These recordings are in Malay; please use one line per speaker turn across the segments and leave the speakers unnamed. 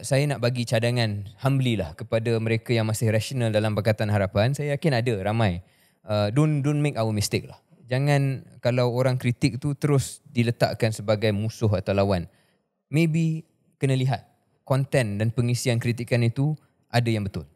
Saya nak bagi cadangan humbly lah kepada mereka yang masih rasional dalam Pakatan Harapan. Saya yakin ada ramai. Don't make our mistake lah. Jangan kalau orang kritik tu terus diletakkan sebagai musuh atau lawan. Maybe kena lihat konten dan pengisian kritikan itu ada yang betul.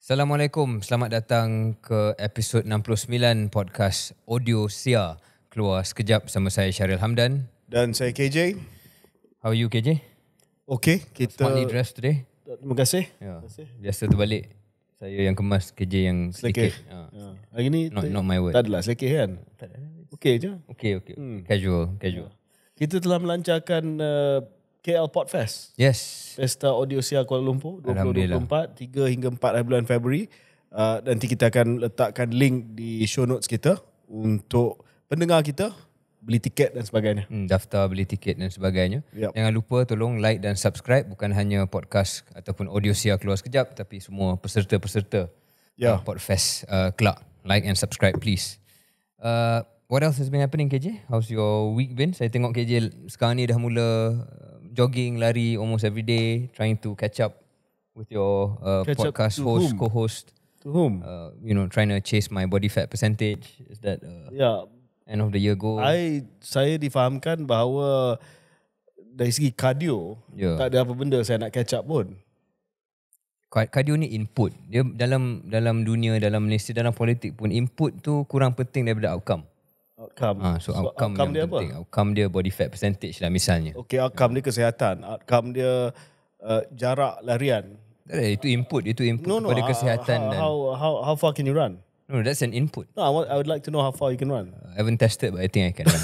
Assalamualaikum, selamat datang ke episod 69 podcast Audio Sia. Keluar sekejap bersama saya Syaril Hamdan.
Dan saya KJ.
How are you KJ?
Okay, kita...
Smartly dressed today?
Terima kasih.
Ya. Biasa terbalik. Saya yang kemas, KJ yang sedikit.
Hari ni
Not my word.
tak adalah selekeh kan?
Tak ada.
Okay je.
Okay. Casual.
Kita telah melancarkan KL Podfest.
Yes.
Pesta Audio Sia Kuala Lumpur 2024 3 hingga 4 hari bulan Februari. Nanti kita akan letakkan link di show notes kita untuk pendengar kita beli tiket dan sebagainya.
Daftar, beli tiket dan sebagainya.
Yep.
Jangan lupa tolong like dan subscribe. Bukan hanya podcast ataupun Audio Sia Keluar Sekejap, tapi semua peserta-peserta Podfest Club. Like and subscribe please. What else has been happening KJ? How's your week been? Saya tengok KJ sekarang ni dah mula jogging, lari almost every day, trying to catch up with your podcast host, co-host.
To whom?
Trying to chase my body fat percentage. Is that end of the year goal?
Saya difahamkan bahawa dari segi cardio, tak ada apa benda saya nak catch up pun.
Cardio ni input. Dia dalam dunia, dalam Malaysia, dalam politik pun input tu kurang penting daripada outcome. So outcome dia penting. Apa? Outcome dia body fat percentage lah misalnya.
Okay, outcome dia kesihatan. Outcome dia jarak larian.
Itu input kepada kesihatan.
How far can you run?
No, that's an input.
No, I would like to know how far you can run.
I haven't tested, but I think I can run.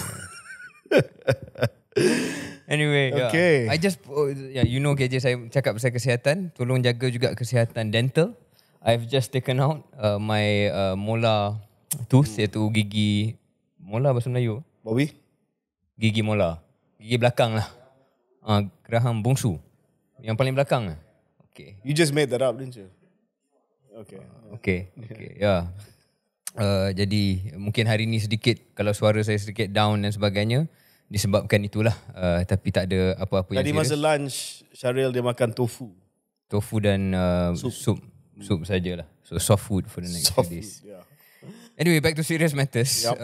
Anyway,
okay.
KJ, saya cakap pasal kesihatan. Tolong jaga juga kesihatan dental. I've just taken out my molar tooth, iaitu gigi molar bahasa Melayu.
Bobby?
Gigi molar. Gigi belakang lah. Geraham bungsu. Yang paling belakang lah. Okay.
You just made that up, didn't you? Okay. Ya. Jadi mungkin hari ni sedikit, kalau suara saya sedikit down dan sebagainya, disebabkan itulah. Tapi tak ada apa-apa yang serius. Tadi masa lunch, Syaril dia makan tofu.
Tofu dan soup sajalah. So soft food for the next few days.
Yeah.
Anyway, back to serious matters.
Yep.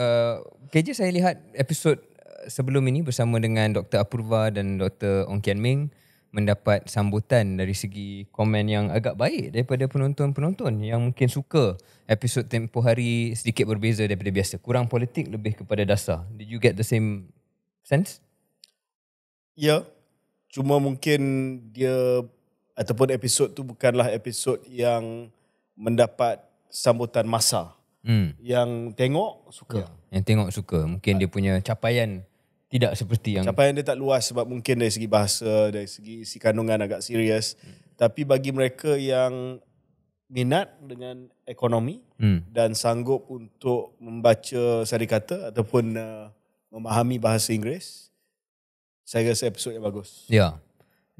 KJ, saya lihat episod sebelum ini bersama dengan Dr. Apurva dan Dr. Ong Kian Ming mendapat sambutan dari segi komen yang agak baik daripada penonton-penonton yang mungkin suka episod tempoh hari sedikit berbeza daripada biasa. Kurang politik, lebih kepada dasar. Did you get the same sense?
Ya, cuma mungkin dia ataupun episod tu bukanlah episod yang mendapat sambutan massa. Yang tengok suka.
Yang tengok suka. Mungkin dia punya capaian tidak seperti yang...
Capaian dia tak luas sebab mungkin dari segi bahasa, dari segi isi kandungan agak serius. Tapi bagi mereka yang minat dengan ekonomi dan sanggup untuk membaca sarikata ataupun memahami bahasa Inggeris, saya rasa episod yang bagus.
Ya.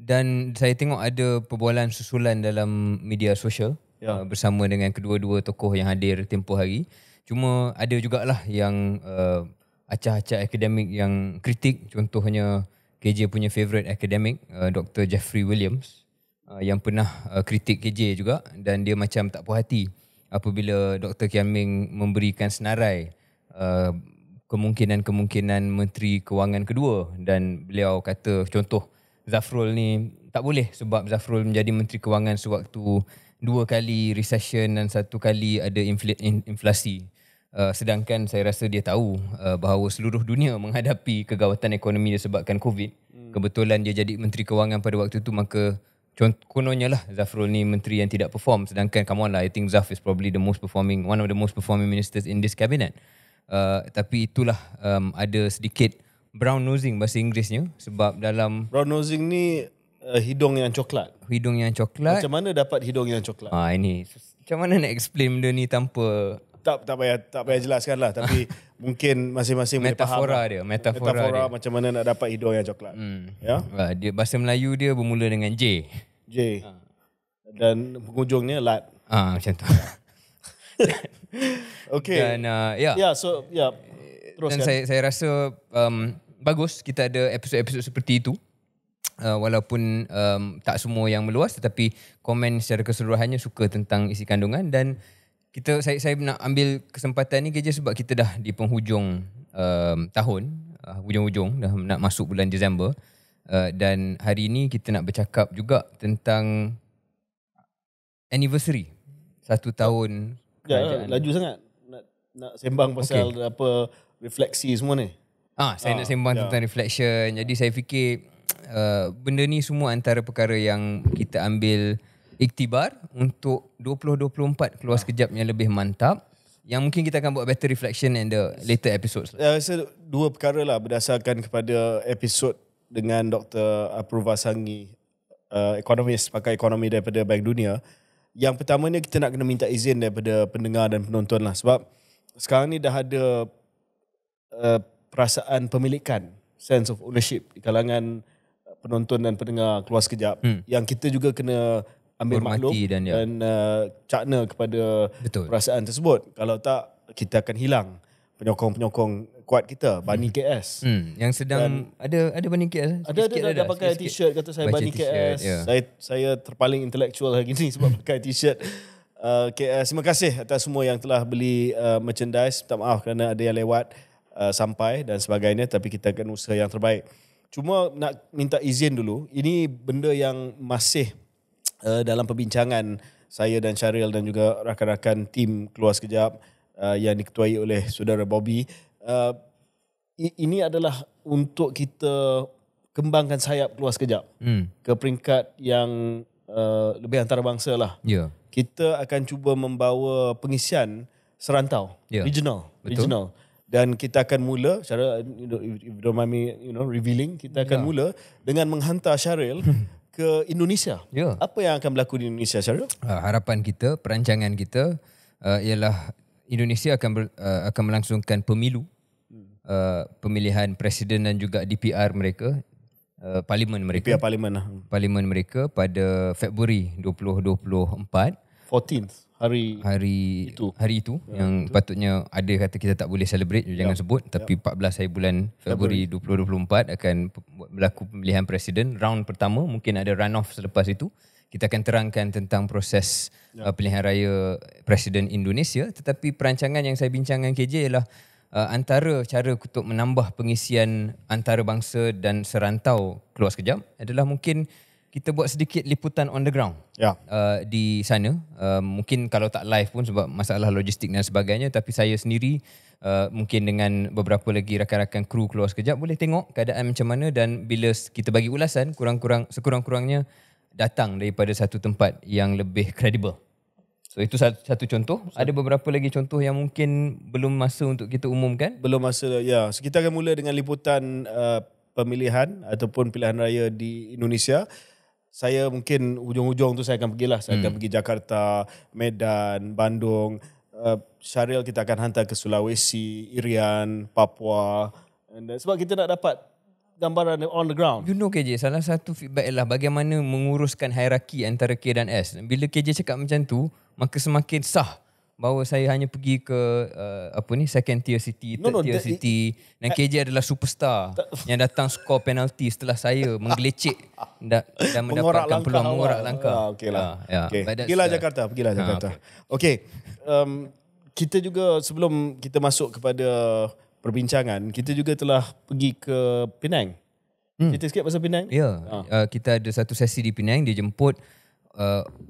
Dan saya tengok ada perbualan susulan dalam media sosial bersama dengan kedua-dua tokoh yang hadir tempoh hari. Cuma ada jugalah yang acah-acah akademik yang kritik. Contohnya KJ punya favourite akademik, Dr. Jeffrey Williams, yang pernah kritik KJ juga, dan dia macam tak puas hati apabila Dr. Kian Ming memberikan senarai kemungkinan Menteri Kewangan kedua, dan beliau kata contoh Zafrul ni tak boleh sebab Zafrul menjadi Menteri Kewangan sewaktu 2 kali recession dan 1 kali ada inflasi. Sedangkan saya rasa dia tahu bahawa seluruh dunia menghadapi kegawatan ekonomi disebabkan COVID. Kebetulan dia jadi Menteri Kewangan pada waktu itu, maka kononnya lah Zafrul ni menteri yang tidak perform. Sedangkan come on lah, I think Zaf is probably one of the most performing ministers in this cabinet. Tapi itulah ada sedikit brown nosing bahasa Inggerisnya, sebab dalam
brown nosing ni hidung yang coklat.
Hidung yang coklat.
Macam mana dapat hidung yang coklat?
Ini macam mana nak explain benda ni tanpa
tak payah jelaskan lah. Tapi mungkin masing-masing
metafora dia.
Metafora macam mana nak dapat hidung yang coklat.
Ya? Dia bahasa Melayu dia bermula dengan J.
dan penghujungnya lat.
Macam tu.
Okay.
Dan
terus
dan
kan.
saya rasa bagus kita ada episod-episod seperti itu. Walaupun tak semua yang meluas, tetapi komen secara keseluruhannya suka tentang isi kandungan. Dan saya nak ambil kesempatan ni kerja sebab kita dah di penghujung tahun, hujung-hujung dah nak masuk bulan Disember, dan hari ni kita nak bercakap juga tentang anniversary 1 tahun kerajaan.
Laju sangat nak sembang pasal apa refleksi semua ni.
Saya nak sembang tentang reflection. Jadi saya fikir benda ni semua antara perkara yang kita ambil iktibar untuk 2024 keluar sekejap yang lebih mantap, yang mungkin kita akan buat better reflection in the later episodes.
Saya rasa 2 perkara lah berdasarkan kepada episod dengan Dr. Apurva Sanghi, ekonomis, pakar ekonomi daripada Bank Dunia. Yang pertamanya kita nak kena minta izin daripada pendengar dan penonton lah, sebab sekarang ni dah ada perasaan pemilikan, sense of ownership di kalangan penonton dan pendengar keluar sekejap, yang kita juga kena ambil maklum dan cakna kepada perasaan tersebut. Kalau tak, kita akan hilang penyokong-penyokong kuat kita, Bani KS.
Yang sedang ada Bani KS.
Ada pakai t-shirt kata saya Bani KS. Saya terpaling intelektual hari ni sebab pakai t-shirt KS. Terima kasih atas semua yang telah beli merchandise. Minta maaf kerana ada yang lewat sampai dan sebagainya, tapi kita akan usaha yang terbaik. Cuma nak minta izin dulu. Ini benda yang masih dalam perbincangan saya dan Syaril dan juga rakan-rakan tim Keluar Sekejap yang diketuai oleh saudara Bobby. Ini adalah untuk kita kembangkan sayap Keluar Sekejap ke peringkat yang lebih antarabangsa lah. Kita akan cuba membawa pengisian serantau, regional. Dan kita akan mula, Syaril, if you don't mind me revealing, kita akan mula dengan menghantar Syaril ke Indonesia. Apa yang akan berlaku di Indonesia, Syaril?
Harapan kita, perancangan kita ialah Indonesia akan melangsungkan pemilu, pemilihan presiden dan juga DPR mereka, parlimen mereka.
DPR
parlimen mereka pada Februari 2024.
14th. Hari
itu yang patutnya ada kata kita tak boleh celebrate, jangan sebut, tapi 14 hari bulan Februari 2024 akan berlaku pemilihan presiden round pertama. Mungkin ada runoff selepas itu. Kita akan terangkan tentang proses pilihan raya presiden Indonesia. Tetapi perancangan yang saya bincangkan KJ ialah antara cara untuk menambah pengisian antarabangsa dan serantau Keluar Sekejap adalah mungkin kita buat sedikit liputan on the ground di sana. Mungkin kalau tak live pun sebab masalah logistik dan sebagainya, tapi saya sendiri mungkin dengan beberapa lagi rakan-rakan kru Keluar Sekejap boleh tengok keadaan macam mana, dan bila kita bagi ulasan, sekurang-kurangnya datang daripada satu tempat yang lebih kredibel. So itu satu contoh. Ada beberapa lagi contoh yang mungkin belum masa untuk kita umumkan.
Belum masa, So kita akan mula dengan liputan pemilihan ataupun pilihan raya di Indonesia. Saya mungkin hujung-hujung tu saya akan pergilah. Saya akan pergi Jakarta, Medan, Bandung. Syaril kita akan hantar ke Sulawesi, Irian, Papua. Sebab kita nak dapat gambaran on the ground.
You know KJ, salah satu feedback ialah bagaimana menguruskan hierarki antara K dan S. Bila KJ cakap macam tu, maka semakin sah bahawa saya hanya pergi ke second tier city, third tier city, dan KJ adalah superstar yang datang skor penalti setelah saya menggelecek dan mendapatkan peluang mengorak langkah.
Pergilah Jakarta. Okay. Kita juga sebelum kita masuk kepada perbincangan, kita juga telah pergi ke Penang. Cerita sikit pasal Penang.
Kita ada satu sesi di Penang, dia jemput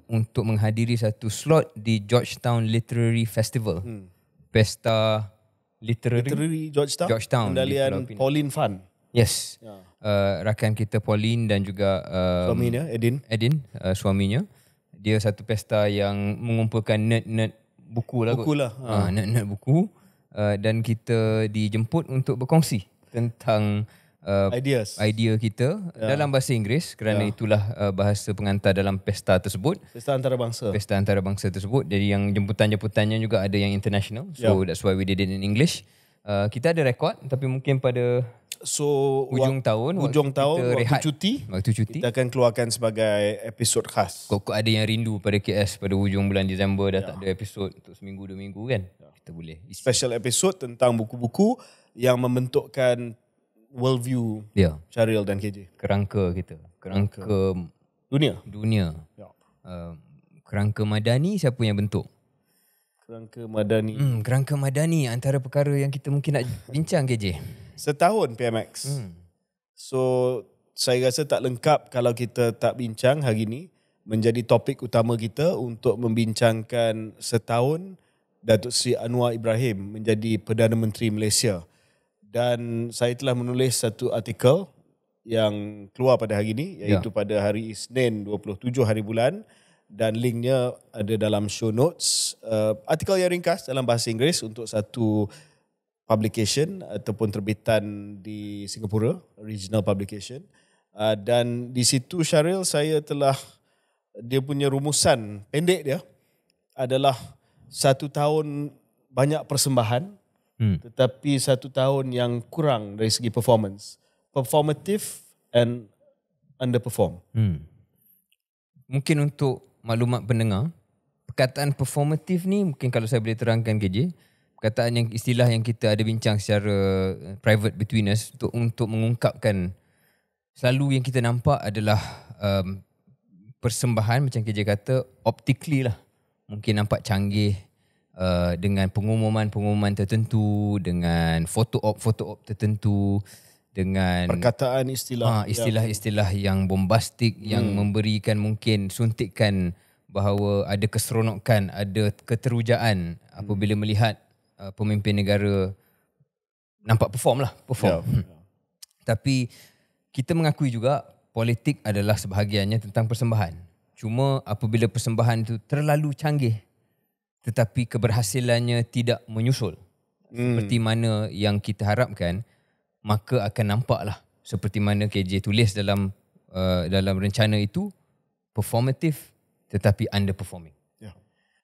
untuk menghadiri satu slot di Georgetown Literary Festival. Pesta Literary
Georgetown. Pendalian Pauline Fund.
Yes. Rakan kita Pauline dan juga
suaminya
Edin, suaminya. Dia satu pesta yang mengumpulkan nerd-nerd buku lah. Nerd-nerd buku. Dan kita dijemput untuk berkongsi tentang idea kita dalam bahasa Inggeris, kerana itulah bahasa pengantar dalam pesta tersebut.
Pesta antarabangsa tersebut. Jadi yang jemputan-jemputannya juga ada yang international. So that's why we did it in English. Kita ada rekod, tapi mungkin pada So
Hujung tahun
waktu cuti
kita
akan keluarkan sebagai episod khas.
Kok ada yang rindu pada KS pada hujung bulan Disember dah tak ada episod untuk seminggu 2 minggu kan. Kita boleh isi.
Special episode tentang buku-buku yang membentukkan worldview Syaril dan KJ.
Kerangka kita. Kerangka dunia.
Ya.
Kerangka madani siapa yang bentuk?
Kerangka madani.
Kerangka madani antara perkara yang kita mungkin nak bincang KJ.
Setahun PMX. So saya rasa tak lengkap kalau kita tak bincang hari ini. Menjadi topik utama kita untuk membincangkan setahun Datuk Seri Anwar Ibrahim menjadi Perdana Menteri Malaysia. Dan saya telah menulis satu artikel yang keluar pada hari ini, iaitu pada hari Isnin 27 hari bulan, dan linknya ada dalam show notes. Artikel yang ringkas dalam bahasa Inggeris untuk satu publication ataupun terbitan di Singapura, original publication. Dan di situ Syaril, saya telah, dia punya rumusan pendek dia adalah 1 tahun banyak persembahan, tetapi 1 tahun yang kurang dari segi performance. Performative and underperform.
Mungkin untuk maklumat pendengar, perkataan performative ni mungkin kalau saya boleh terangkan KJ, perkataan yang istilah yang kita ada bincang secara private between us untuk mengungkapkan selalu yang kita nampak adalah persembahan macam KJ kata optically lah. Mungkin nampak canggih dengan pengumuman-pengumuman tertentu, dengan foto-op tertentu, dengan
perkataan
istilah-istilah yang bombastik yang memberikan mungkin suntikan bahawa ada keseronokan, ada keterujaan apabila melihat pemimpin negara nampak perform. Tapi kita mengakui juga politik adalah sebahagiannya tentang persembahan. Cuma apabila persembahan itu terlalu canggih tetapi keberhasilannya tidak menyusul seperti mana yang kita harapkan, maka akan nampaklah seperti mana KJ tulis dalam rencana itu, performative tetapi underperforming.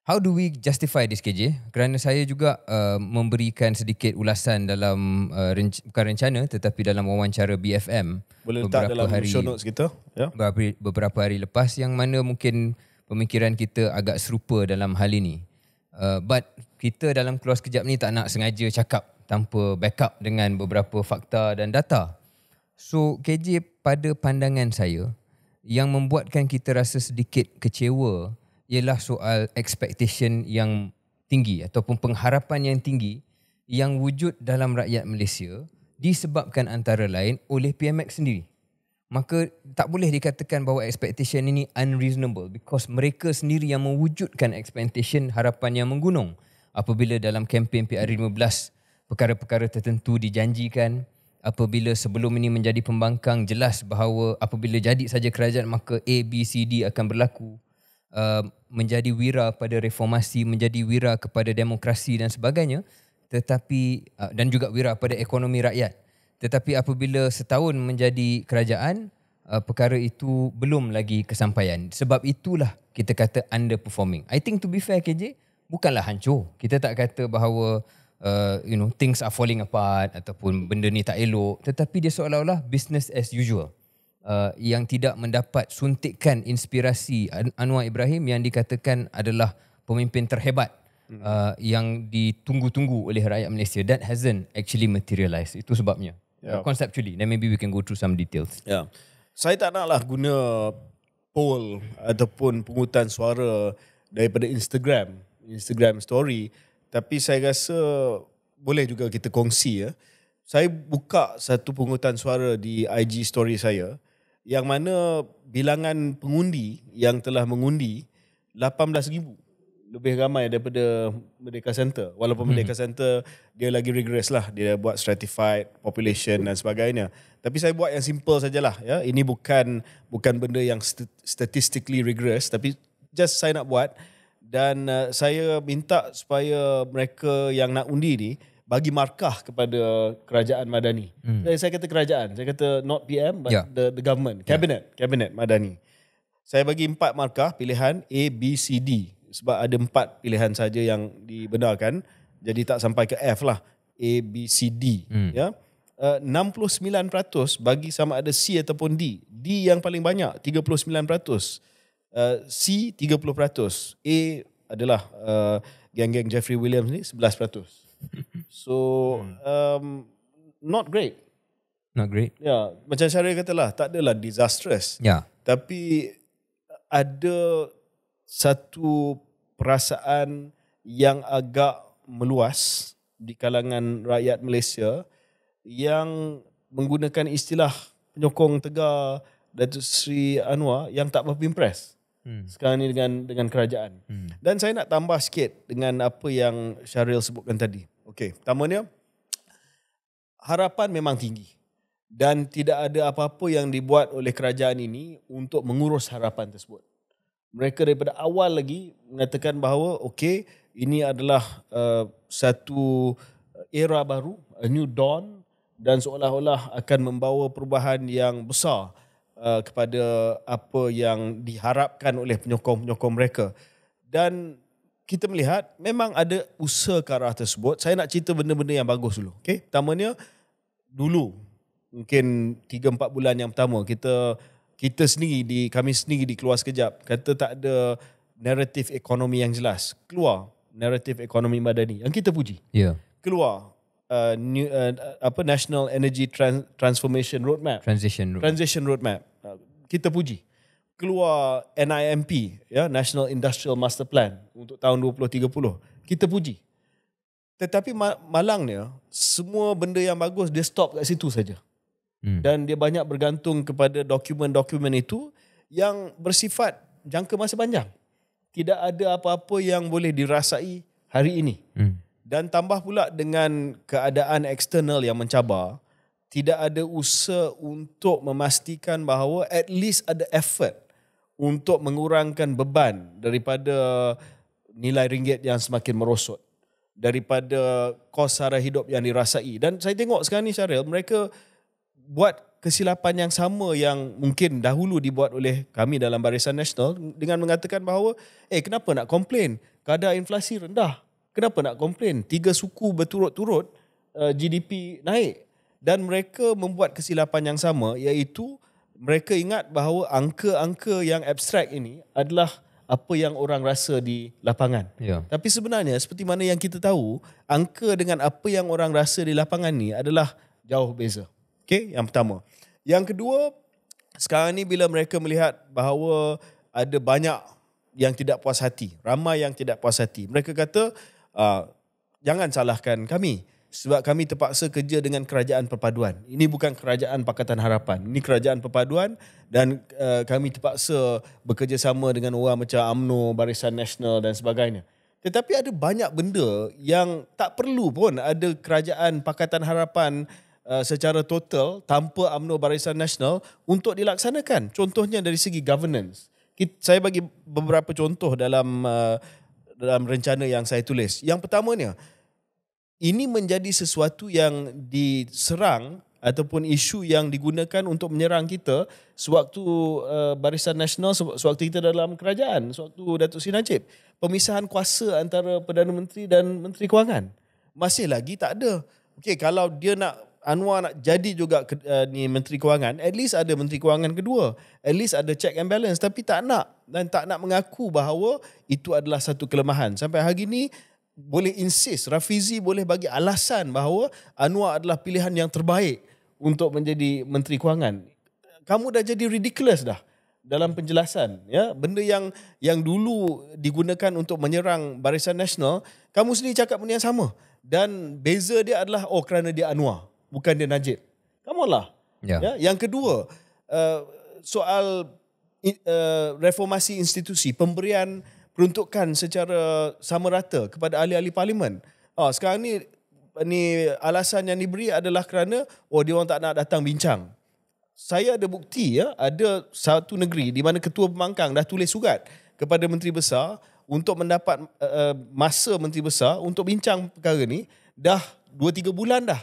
How do we justify this KJ? Kerana saya juga memberikan sedikit ulasan dalam bukan rencana tetapi dalam wawancara BFM.
Boleh letak dalam show notes kita.
Beberapa hari lepas yang mana mungkin pemikiran kita agak serupa dalam hal ini. But kita dalam Keluar Sekejap ni tak nak sengaja cakap tanpa backup dengan beberapa fakta dan data. So KJ, pada pandangan saya, yang membuatkan kita rasa sedikit kecewa ialah soal expectation yang tinggi ataupun pengharapan yang tinggi yang wujud dalam rakyat Malaysia disebabkan antara lain oleh PMX sendiri. Maka tak boleh dikatakan bahawa expectation ini unreasonable because mereka sendiri yang mewujudkan expectation harapan yang menggunung. Apabila dalam kempen PR15 perkara-perkara tertentu dijanjikan, apabila sebelum ini menjadi pembangkang jelas bahawa apabila jadi saja kerajaan maka A, B, C, D akan berlaku. Menjadi wira pada reformasi, menjadi wira kepada demokrasi dan sebagainya, tetapi dan juga wira pada ekonomi rakyat. Tetapi apabila setahun menjadi kerajaan, perkara itu belum lagi kesampaian. Sebab itulah kita kata underperforming. I think to be fair KJ, bukanlah hancur. Kita tak kata bahawa things are falling apart ataupun benda ni tak elok, tetapi dia seolah-olah business as usual. Yang tidak mendapat suntikan inspirasi Anwar Ibrahim yang dikatakan adalah pemimpin terhebat yang ditunggu-tunggu oleh rakyat Malaysia. That hasn't actually materialized. Itu sebabnya. Conceptually. Then maybe we can go through some details.
Saya tak naklah guna poll ataupun pungutan suara daripada Instagram story. Tapi saya rasa boleh juga kita kongsi. Saya buka satu pungutan suara di IG story saya yang mana bilangan pengundi yang telah mengundi 18,000. Lebih ramai daripada Merdeka Center. Walaupun Merdeka Center dia lagi rigorous lah. Dia buat stratified population dan sebagainya. Tapi saya buat yang simple sajalah. Ya. Ini bukan benda yang statistically rigorous. Tapi just saya nak buat. Dan saya minta supaya mereka yang nak undi ni bagi markah kepada kerajaan Madani. Saya kata kerajaan. Saya kata not PM but the government. Cabinet Madani. Saya bagi 4 markah pilihan A, B, C, D. Sebab ada 4 pilihan saja yang dibenarkan. Jadi tak sampai ke F lah. A, B, C, D. Ya. 69% bagi sama ada C ataupun D. D yang paling banyak 39%, C 30%, A adalah geng-geng Jeffrey Williams ni 11%. So not great.
Not great.
Ya, macam Syaril katalah, tak adalah disastrous.
Ya.
Tapi ada satu perasaan yang agak meluas di kalangan rakyat Malaysia yang menggunakan istilah penyokong tegar Datuk Seri Anwar yang tak berapa impress sekarang ni dengan kerajaan. Dan saya nak tambah sikit dengan apa yang Syaril sebutkan tadi. Okey, pertamanya harapan memang tinggi dan tidak ada apa-apa yang dibuat oleh kerajaan ini untuk mengurus harapan tersebut. Mereka daripada awal lagi mengatakan bahawa okey, ini adalah satu era baru, a new dawn, dan seolah-olah akan membawa perubahan yang besar kepada apa yang diharapkan oleh penyokong-penyokong mereka. Dan kita melihat memang ada usaha ke arah tersebut. Saya nak cerita benda-benda yang bagus dulu. Okay? Pertamanya, dulu mungkin 3-4 bulan yang pertama kami sendiri di Keluar Sekejap kata tak ada naratif ekonomi yang jelas. Keluar naratif ekonomi madani yang kita puji.
Ya.
Keluar National Energy Transformation Roadmap. Transition Roadmap. Kita puji. Keluar NIMP, ya, National Industrial Master Plan untuk tahun 2030. Kita puji. Tetapi malangnya semua benda yang bagus dia stop kat situ saja. Dan dia banyak bergantung kepada dokumen-dokumen itu yang bersifat jangka masa panjang. Tidak ada apa-apa yang boleh dirasai hari ini. Dan tambah pula dengan keadaan eksternal yang mencabar, tidak ada usaha untuk memastikan bahawa at least ada effort untuk mengurangkan beban daripada nilai ringgit yang semakin merosot, daripada kos sara hidup yang dirasai. Dan saya tengok sekarang ni, Syaril, mereka buat kesilapan yang sama yang mungkin dahulu dibuat oleh kami dalam Barisan Nasional dengan mengatakan bahawa kenapa nak komplain? Kadar inflasi rendah. Kenapa nak komplain? 3 suku berturut-turut GDP naik. Dan mereka membuat kesilapan yang sama, iaitu mereka ingat bahawa angka-angka yang abstrak ini adalah apa yang orang rasa di lapangan.
Ya.
Tapi sebenarnya seperti mana yang kita tahu, angka dengan apa yang orang rasa di lapangan ni adalah jauh beza. Okay, yang pertama. Yang kedua, sekarang ni bila mereka melihat bahawa ada banyak yang tidak puas hati, ramai yang tidak puas hati, mereka kata, jangan salahkan kami sebab kami terpaksa kerja dengan kerajaan perpaduan. Ini bukan kerajaan Pakatan Harapan. Ini kerajaan perpaduan dan kami terpaksa bekerjasama dengan orang macam UMNO, Barisan Nasional dan sebagainya. Tetapi ada banyak benda yang tak perlu pun ada kerajaan Pakatan Harapan secara total tanpa UMNO, Barisan Nasional untuk dilaksanakan. Contohnya dari segi governance. Saya bagi beberapa contoh dalam rencana yang saya tulis. Yang pertamanya, ini menjadi sesuatu yang diserang ataupun isu yang digunakan untuk menyerang kita sewaktu Barisan Nasional, sewaktu kita dalam kerajaan, sewaktu Datuk Seri Najib. Pemisahan kuasa antara Perdana Menteri dan Menteri Kewangan. Masih lagi tak ada. Okey, kalau dia Anwar nak jadi juga ni Menteri Kewangan, at least ada Menteri Kewangan kedua. At least ada check and balance. Tapi tak nak. Dan tak nak mengaku bahawa itu adalah satu kelemahan. Sampai hari ni boleh insist, Rafizi boleh bagi alasan bahawa Anwar adalah pilihan yang terbaik untuk menjadi Menteri Kewangan. Kamu dah jadi ridiculous dah dalam penjelasan. Ya, benda yang dulu digunakan untuk menyerang Barisan Nasional, kamu sendiri cakap benda yang sama. Dan beza dia adalah kerana dia Anwar, bukan dia Najib. Come on lah. Ya. Yang kedua, soal reformasi institusi, pemberian peruntukan secara sama rata kepada ahli-ahli parlimen. Sekarang ni alasan yang diberi adalah kerana dia orang tak nak datang bincang. Saya ada bukti, ya, ada satu negeri di mana ketua pembangkang dah tulis surat kepada Menteri Besar untuk mendapat masa Menteri Besar untuk bincang perkara ni. Dah 2-3 bulan dah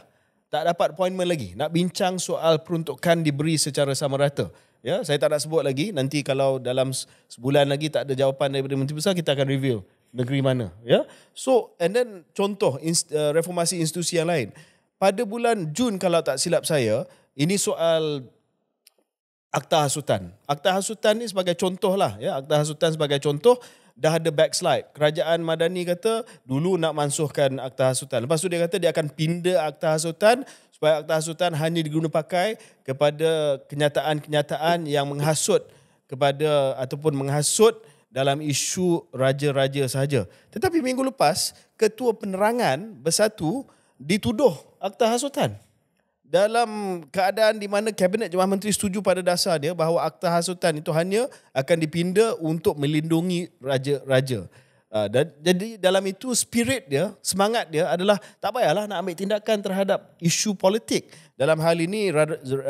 tak dapat appointment lagi. Nak bincang soal peruntukan diberi secara sama rata. Ya, saya tak nak sebut lagi. Nanti kalau dalam sebulan lagi tak ada jawapan daripada Menteri Besar, kita akan reveal negeri mana. Ya. So, and then contoh reformasi institusi yang lain. pada bulan Jun kalau tak silap saya, ini soal Akta Hasutan. Akta Hasutan ni sebagai contoh lah. Ya, Akta Hasutan sebagai contoh dah ada backslide. Kerajaan Madani kata dulu nak mansuhkan Akta Hasutan. Lepas tu dia kata dia akan pindah Akta Hasutan supaya Akta Hasutan hanya diguna pakai kepada kenyataan-kenyataan yang menghasut kepada ataupun menghasut dalam isu raja-raja sahaja. Tetapi minggu lepas, Ketua Penerangan Bersatu dituduh Akta Hasutan. Dalam keadaan di mana Kabinet Jemaah Menteri setuju pada dasarnya bahawa Akta Hasutan itu hanya akan dipinda untuk melindungi raja-raja. Dan jadi dalam itu spirit dia, semangat dia adalah tak payahlah nak ambil tindakan terhadap isu politik. Dalam hal ini Datuk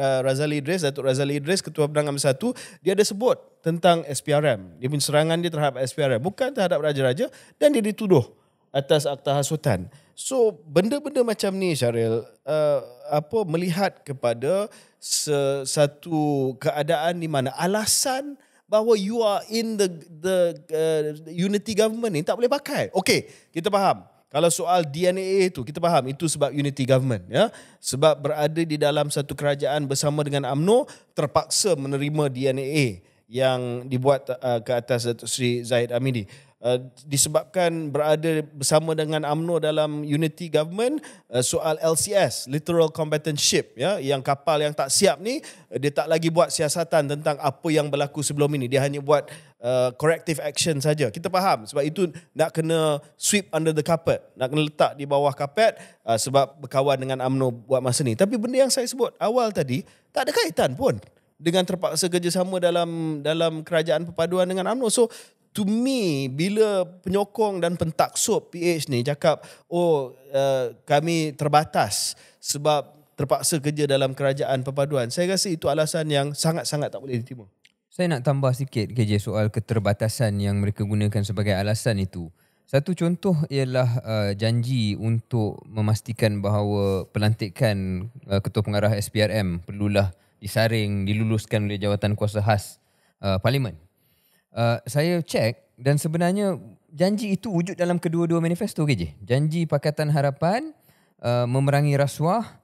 Razali Idris, Ketua Penerangan Bersatu, dia ada sebut tentang SPRM. Dia punya serangan dia terhadap SPRM, bukan terhadap raja-raja, dan dia dituduh atas Akta Hasutan. So benda-benda macam ni, Syaril, melihat kepada satu keadaan di mana alasan bahawa you are in the unity government ni tak boleh pakai. Okey, kita faham. Kalau soal DNA itu, kita faham itu sebab unity government, ya. Sebab berada di dalam satu kerajaan bersama dengan UMNO, terpaksa menerima DNA yang dibuat ke atas Datuk Seri Zahid Hamidi. Disebabkan berada bersama dengan UMNO dalam unity government, soal LCS, Littoral Combatant Ship, ya, yang kapal yang tak siap ni, dia tak lagi buat siasatan tentang apa yang berlaku sebelum ini, dia hanya buat corrective action saja. Kita faham sebab itu nak kena sweep under the carpet, nak kena letak di bawah kapet, sebab berkawan dengan UMNO buat masa ni. Tapi benda yang saya sebut awal tadi tak ada kaitan pun dengan terpaksa kerjasama dalam kerajaan perpaduan dengan UMNO. So to me, bila penyokong dan pentaksub PH ni cakap, kami terbatas sebab terpaksa kerja dalam kerajaan perpaduan, saya rasa itu alasan yang sangat-sangat tak boleh diterima.
Saya nak tambah sikit KJ soal keterbatasan yang mereka gunakan sebagai alasan itu. Satu contoh ialah janji untuk memastikan bahawa pelantikan Ketua Pengarah SPRM perlulah disaring, diluluskan oleh Jawatan Kuasa Khas Parlimen. Saya cek dan sebenarnya janji itu wujud dalam kedua-dua manifesto KJ. Janji Pakatan Harapan memerangi rasuah,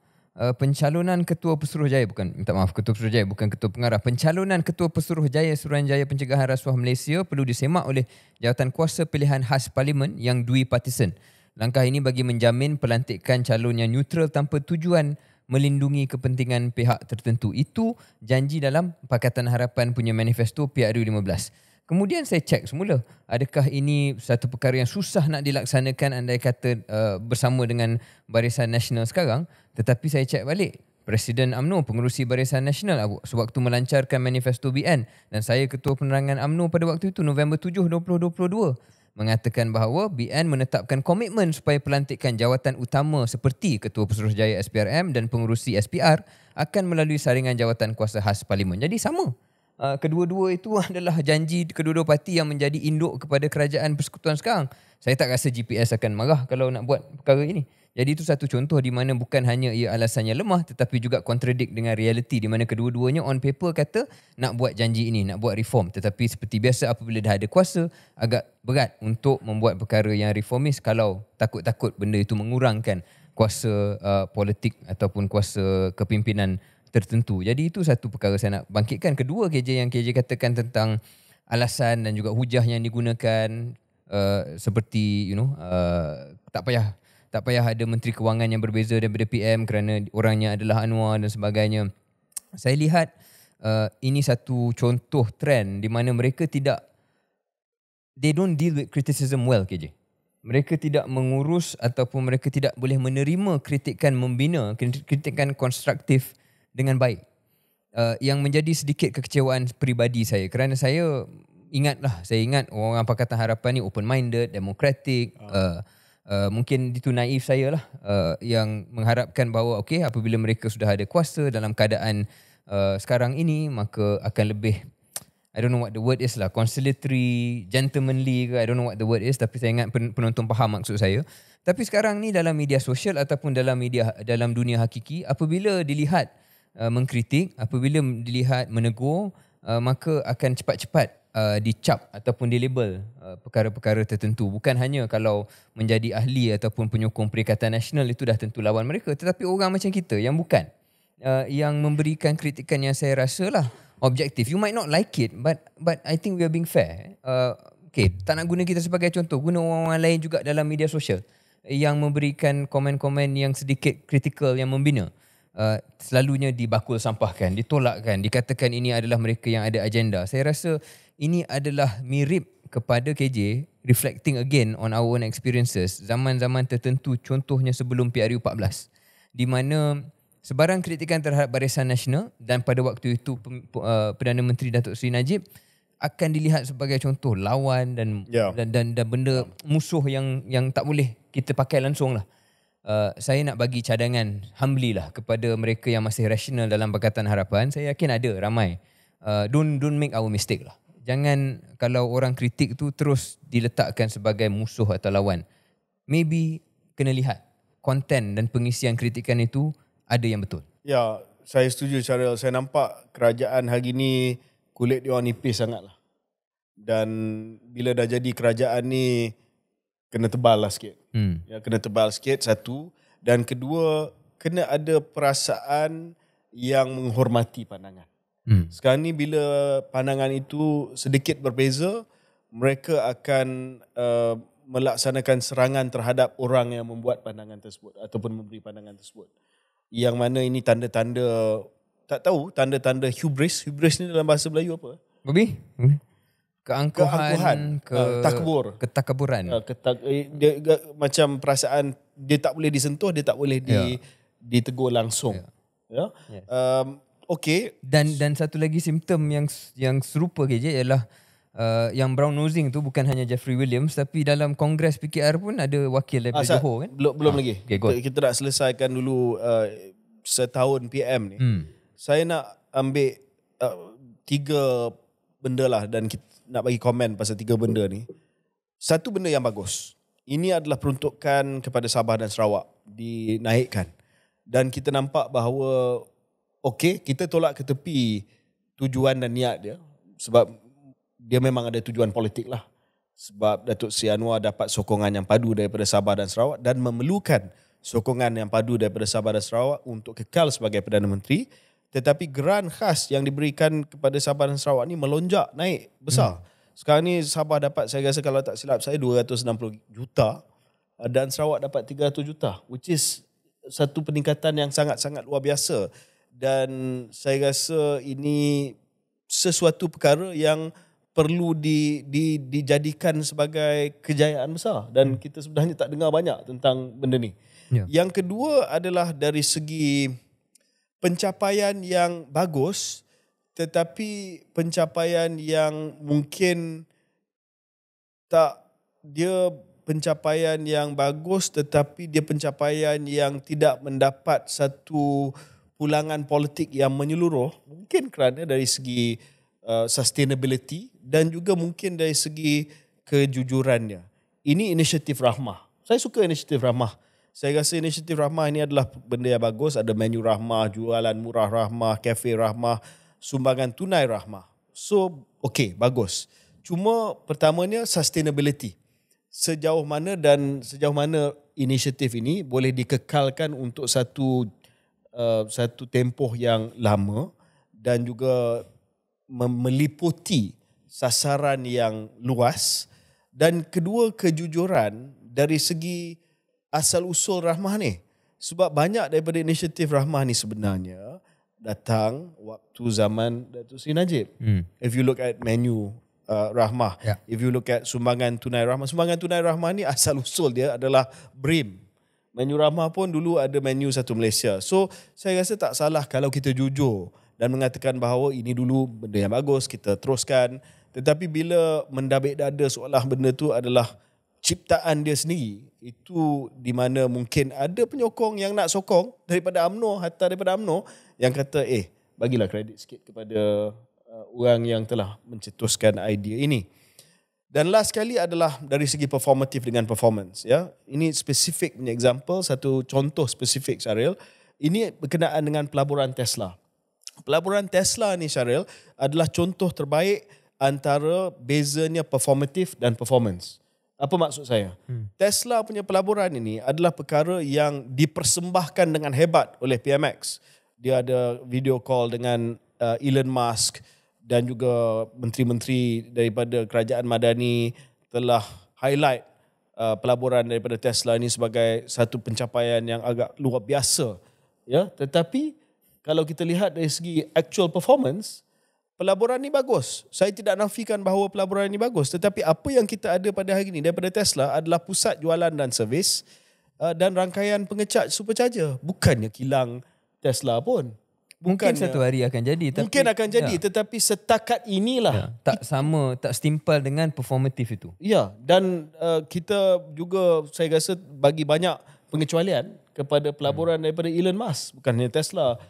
pencalonan Ketua Pesuruhjaya, Ketua Pesuruhjaya bukan Ketua Pengarah. Pencalonan Ketua Pesuruhjaya Suruhanjaya Pencegahan Rasuah Malaysia perlu disemak oleh Jawatan Kuasa Pilihan Khas Parlimen yang duipartisan. Langkah ini bagi menjamin pelantikan calon yang neutral tanpa tujuan melindungi kepentingan pihak tertentu. Itu janji dalam Pakatan Harapan punya manifesto PRU15. Kemudian saya cek semula, adakah ini satu perkara yang susah nak dilaksanakan andai kata bersama dengan Barisan Nasional sekarang. Tetapi saya cek balik, Presiden UMNO, pengerusi Barisan Nasional sewaktu melancarkan manifesto BN, dan saya Ketua Penerangan UMNO pada waktu itu, November 7, 2022, mengatakan bahawa BN menetapkan komitmen supaya pelantikan jawatan utama seperti Ketua Pesuruhjaya SPRM dan pengerusi SPR akan melalui saringan Jawatan Kuasa Khas Parlimen. Jadi sama. Kedua-dua itu adalah janji kedua-dua parti yang menjadi induk kepada kerajaan persekutuan sekarang. Saya tak rasa GPS akan marah kalau nak buat perkara ini. Jadi itu satu contoh di mana bukan hanya ia alasannya lemah tetapi juga kontradik dengan realiti di mana kedua-duanya on paper kata nak buat janji ini, nak buat reform. Tetapi seperti biasa apabila dah ada kuasa, agak berat untuk membuat perkara yang reformis kalau takut-takut benda itu mengurangkan kuasa politik ataupun kuasa kepimpinan tertentu. Jadi itu satu perkara saya nak bangkitkan. Kedua, KJ yang KJ katakan tentang alasan dan juga hujah yang digunakan, seperti tak payah ada Menteri Kewangan yang berbeza daripada PM kerana orangnya adalah Anwar dan sebagainya. Saya lihat ini satu contoh trend di mana mereka they don't deal with criticism well, KJ. Mereka tidak mengurus ataupun mereka tidak boleh menerima kritikan membina, kritikan konstruktif dengan baik. Yang menjadi sedikit kekecewaan peribadi saya kerana saya ingat orang Pakatan Harapan ni open-minded, demokratik. Mungkin itu naif saya lah, yang mengharapkan bahawa apabila mereka sudah ada kuasa dalam keadaan sekarang ini, maka akan lebih, I don't know what the word is lah, conciliatory, gentlemanly ke, I don't know what the word is, tapi saya ingat penonton faham maksud saya. Tapi sekarang ni dalam media sosial ataupun dalam dunia hakiki, apabila dilihat mengkritik, apabila dilihat menegur, maka akan cepat-cepat dicap ataupun dilabel perkara-perkara tertentu. Bukan hanya kalau menjadi ahli ataupun penyokong Perikatan Nasional itu dah tentu lawan mereka, tetapi orang macam kita yang bukan, yang memberikan kritikan yang saya rasa lah objektif. You might not like it, but I think we are being fair. Okay, tak nak guna kita sebagai contoh, guna orang-orang lain juga dalam media sosial yang memberikan komen-komen yang sedikit kritikal, yang membina. Selalunya dibakul sampahkan, ditolakkan, dikatakan ini adalah mereka yang ada agenda. Saya rasa ini adalah mirip kepada KJ, reflecting again on our own experiences zaman-zaman tertentu, contohnya sebelum PRU 14, di mana sebarang kritikan terhadap Barisan Nasional dan pada waktu itu Perdana Menteri Datuk Seri Najib akan dilihat sebagai contoh lawan dan benda musuh yang tak boleh kita pakai langsung lah. Saya nak bagi cadangan humbly lah kepada mereka yang masih rasional dalam Pakatan Harapan. Saya yakin ada ramai. Don't make our mistake lah. Jangan kalau orang kritik tu terus diletakkan sebagai musuh atau lawan. Maybe kena lihat konten dan pengisian kritikan itu ada yang betul.
Ya, saya setuju Syaril. Saya nampak kerajaan hari ni kulit dia orang nipis sangat lah. Dan bila dah jadi kerajaan ni kena tebal lah sikit. Ya, kena tebal sikit, satu. Dan kedua, kena ada perasaan yang menghormati pandangan. Sekarang ni bila pandangan itu sedikit berbeza, mereka akan melaksanakan serangan terhadap orang yang membuat pandangan tersebut ataupun memberi pandangan tersebut. Yang mana ini tanda-tanda, tak tahu, tanda-tanda hubris. Hubris ni dalam bahasa Melayu apa?
Babi? Keangkuhan,
takbur.
Ketakaburan.
Dia macam perasaan dia tak boleh disentuh, dia tak boleh ditegur langsung. Ya. Okay.
Dan satu lagi simptom yang serupa KJ ialah yang brown nosing tu bukan hanya Jeffrey Williams, tapi dalam Kongres PKR pun ada wakil daripada Johor kan?
Belum lagi. Okay, kita nak selesaikan dulu setahun PM ni. Saya nak ambil 3 benda lah dan kita nak bagi komen pasal 3 benda ni. Satu benda yang bagus. Ini adalah peruntukan kepada Sabah dan Sarawak dinaikkan. Dan kita nampak bahawa okey, kita tolak ke tepi tujuan dan niat dia sebab dia memang ada tujuan politik lah. Sebab Datuk Seri Anwar dapat sokongan yang padu daripada Sabah dan Sarawak dan memerlukan sokongan yang padu daripada Sabah dan Sarawak untuk kekal sebagai Perdana Menteri. Tetapi geran khas yang diberikan kepada Sabah dan Sarawak ni melonjak, naik besar. Sekarang ni Sabah dapat, saya rasa kalau tak silap saya, 260 juta dan Sarawak dapat 300 juta, which is satu peningkatan yang sangat-sangat luar biasa. Dan saya rasa ini sesuatu perkara yang perlu dijadikan sebagai kejayaan besar dan kita sebenarnya tak dengar banyak tentang benda ni. Yang kedua adalah dari segi pencapaian yang bagus, tetapi pencapaian yang mungkin tak, dia pencapaian yang bagus tetapi dia pencapaian yang tidak mendapat satu pulangan politik yang menyeluruh, mungkin kerana dari segi sustainability dan juga mungkin dari segi kejujurannya. Ini inisiatif Rahmah. Saya suka inisiatif Rahmah. Saya rasa inisiatif Rahmah ini adalah benda yang bagus. Ada menu Rahmah, jualan murah Rahmah, kafe Rahmah, sumbangan tunai Rahmah. So, okay, bagus. Cuma pertamanya sustainability. Sejauh mana inisiatif ini boleh dikekalkan untuk satu tempoh yang lama dan juga meliputi sasaran yang luas. Dan kedua, kejujuran dari segi asal-usul Rahmah ni. Sebab banyak daripada inisiatif Rahmah ni sebenarnya datang waktu zaman Datuk Seri Najib. If you look at menu Rahmah, if you look at sumbangan tunai Rahmah ni asal-usul dia adalah BRIM. Menu Rahmah pun dulu ada menu Satu Malaysia. So, saya rasa tak salah kalau kita jujur dan mengatakan bahawa ini dulu benda yang bagus, kita teruskan. Tetapi bila mendabik dada seolah benda tu adalah ciptaan dia sendiri, itu di mana mungkin ada penyokong yang nak sokong daripada UMNO, hatta daripada UMNO, yang kata, bagilah kredit sikit kepada orang yang telah mencetuskan idea ini. Dan last sekali adalah dari segi performatif dengan performance. Ya, ini spesifik punya example, satu contoh spesifik Syaril. Ini berkenaan dengan pelaburan Tesla. Pelaburan Tesla ni Syaril adalah contoh terbaik antara bezanya performative dan performance. Apa maksud saya? Tesla punya pelaburan ini adalah perkara yang dipersembahkan dengan hebat oleh PMX. Dia ada video call dengan Elon Musk dan juga menteri-menteri daripada kerajaan Madani telah highlight pelaburan daripada Tesla ini sebagai satu pencapaian yang agak luar biasa. Ya, tetapi kalau kita lihat dari segi actual performance, pelaburan ni bagus. Saya tidak nafikan bahawa pelaburan ni bagus. Tetapi apa yang kita ada pada hari ini daripada Tesla adalah pusat jualan dan servis dan rangkaian pengecaj supercharger. Bukannya kilang Tesla pun.
Mungkin satu hari akan jadi.
Mungkin akan jadi. Tetapi setakat inilah.
Tak sama, tak setimpal dengan performatif itu.
Ya, dan kita juga saya rasa bagi banyak pengecualian kepada pelaburan daripada Elon Musk. Bukannya Tesla,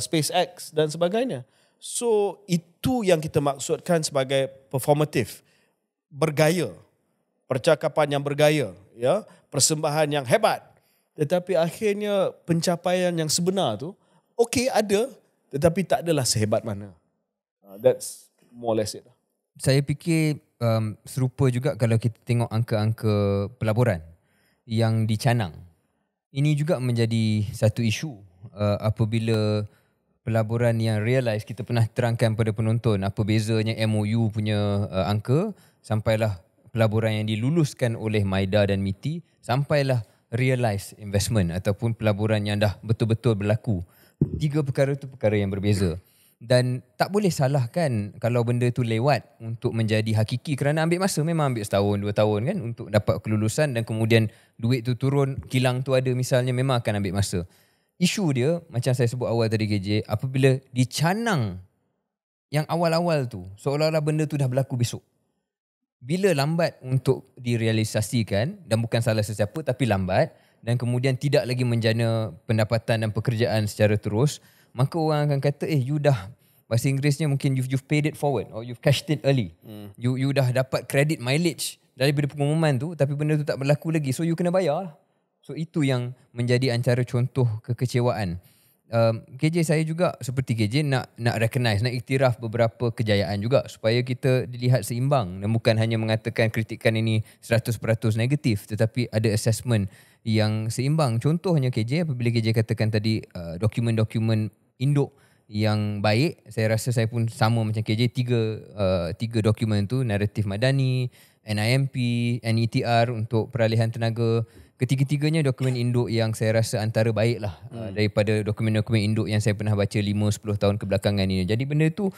SpaceX dan sebagainya. So itu yang kita maksudkan sebagai performatif, bergaya, percakapan yang bergaya, ya, persembahan yang hebat. Tetapi akhirnya pencapaian yang sebenar tu, okey ada, tetapi tak adalah sehebat mana. That's more or less it.
Saya fikir serupa juga kalau kita tengok angka-angka pelaburan yang dicanang. Ini juga menjadi satu isu apabila pelaburan yang realize, kita pernah terangkan pada penonton apa bezanya MOU punya angka sampailah pelaburan yang diluluskan oleh MIDA dan MITI, sampailah realize investment ataupun pelaburan yang dah betul-betul berlaku. Tiga perkara itu perkara yang berbeza. Dan tak boleh salahkan kalau benda tu lewat untuk menjadi hakiki, kerana ambil masa, memang ambil setahun, 2 tahun kan untuk dapat kelulusan, dan kemudian duit tu turun, kilang tu ada misalnya, memang akan ambil masa. Isu dia, macam saya sebut awal tadi KJ, apabila dicanang yang awal-awal tu, seolah-olah benda tu dah berlaku besok. Bila lambat untuk direalisasikan, dan bukan salah sesiapa tapi lambat, dan kemudian tidak lagi menjana pendapatan dan pekerjaan secara terus, maka orang akan kata, you dah, bahasa Inggerisnya mungkin you've paid it forward, or you've cashed it early. You dah dapat credit mileage daripada pengumuman tu, tapi benda tu tak berlaku lagi, so you kena bayar lah. So itu yang menjadi antara contoh kekecewaan. KJ, saya juga seperti KJ nak recognize, nak iktiraf beberapa kejayaan juga supaya kita dilihat seimbang dan bukan hanya mengatakan kritikan ini 100% negatif, tetapi ada assessment yang seimbang. Contohnya KJ, apabila KJ katakan tadi dokumen-dokumen induk yang baik, saya rasa saya pun sama macam KJ, tiga dokumen tu, Naratif Madani, NIMP, NETR untuk peralihan tenaga. Ketiga-tiganya dokumen induk yang saya rasa antara baik lah daripada dokumen-dokumen induk yang saya pernah baca 5-10 tahun kebelakangan ini. Jadi benda tu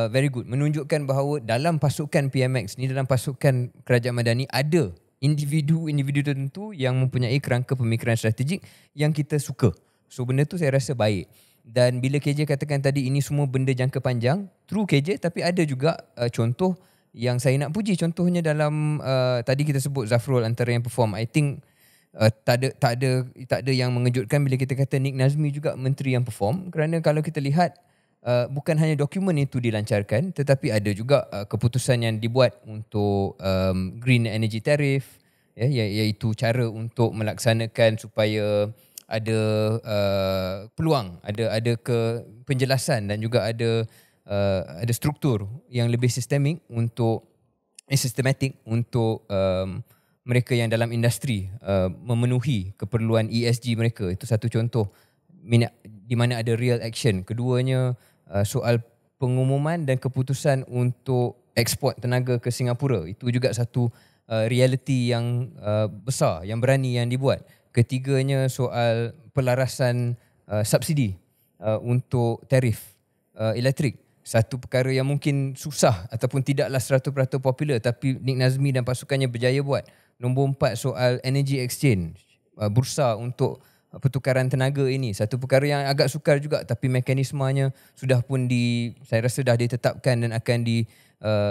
very good. Menunjukkan bahawa dalam pasukan PMX ni, dalam pasukan Kerajaan Madani, ada individu-individu tertentu yang mempunyai kerangka pemikiran strategik yang kita suka. So benda tu saya rasa baik. Dan bila KJ katakan tadi ini semua benda jangka panjang, true KJ, tapi ada juga contoh yang saya nak puji. Contohnya dalam tadi kita sebut Zafrul antara yang perform. I think tak ada yang mengejutkan bila kita kata Nick Nazmi juga menteri yang perform, kerana kalau kita lihat bukan hanya dokumen itu dilancarkan, tetapi ada juga keputusan yang dibuat untuk green energy tariff, iaitu cara untuk melaksanakan supaya ada peluang, ada penjelasan dan juga ada struktur yang lebih sistematik untuk mereka yang dalam industri memenuhi keperluan ESG mereka. Itu satu contoh di mana ada real action. Keduanya soal pengumuman dan keputusan untuk ekspor tenaga ke Singapura. Itu juga satu realiti yang besar, yang berani yang dibuat. Ketiganya soal pelarasan subsidi untuk tarif elektrik. Satu perkara yang mungkin susah ataupun tidaklah 100% popular, tapi Nick Nazmi dan pasukannya berjaya buat. Nombor 4 soal energy exchange, bursa untuk pertukaran tenaga ini. Satu perkara yang agak sukar juga, tapi mekanismenya sudah pun saya rasa dah ditetapkan dan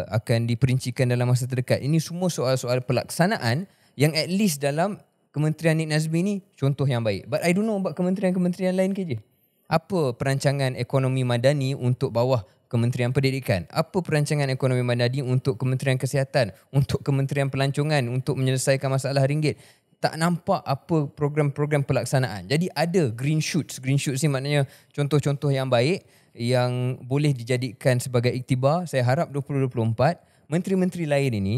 akan diperincikan dalam masa terdekat. Ini semua soal-soal pelaksanaan yang at least dalam Kementerian Nick Nazmi ni contoh yang baik. But I don't know about kementerian-kementerian lain KJ. Apa perancangan ekonomi madani untuk bawah Kementerian Pendidikan? Apa perancangan ekonomi madani untuk Kementerian Kesihatan, untuk Kementerian Pelancongan, untuk menyelesaikan masalah ringgit? Tak nampak apa program-program pelaksanaan. Jadi ada green shoots. Green shoots ni maknanya contoh-contoh yang baik, yang boleh dijadikan sebagai iktibar. Saya harap 2024 menteri-menteri lain ini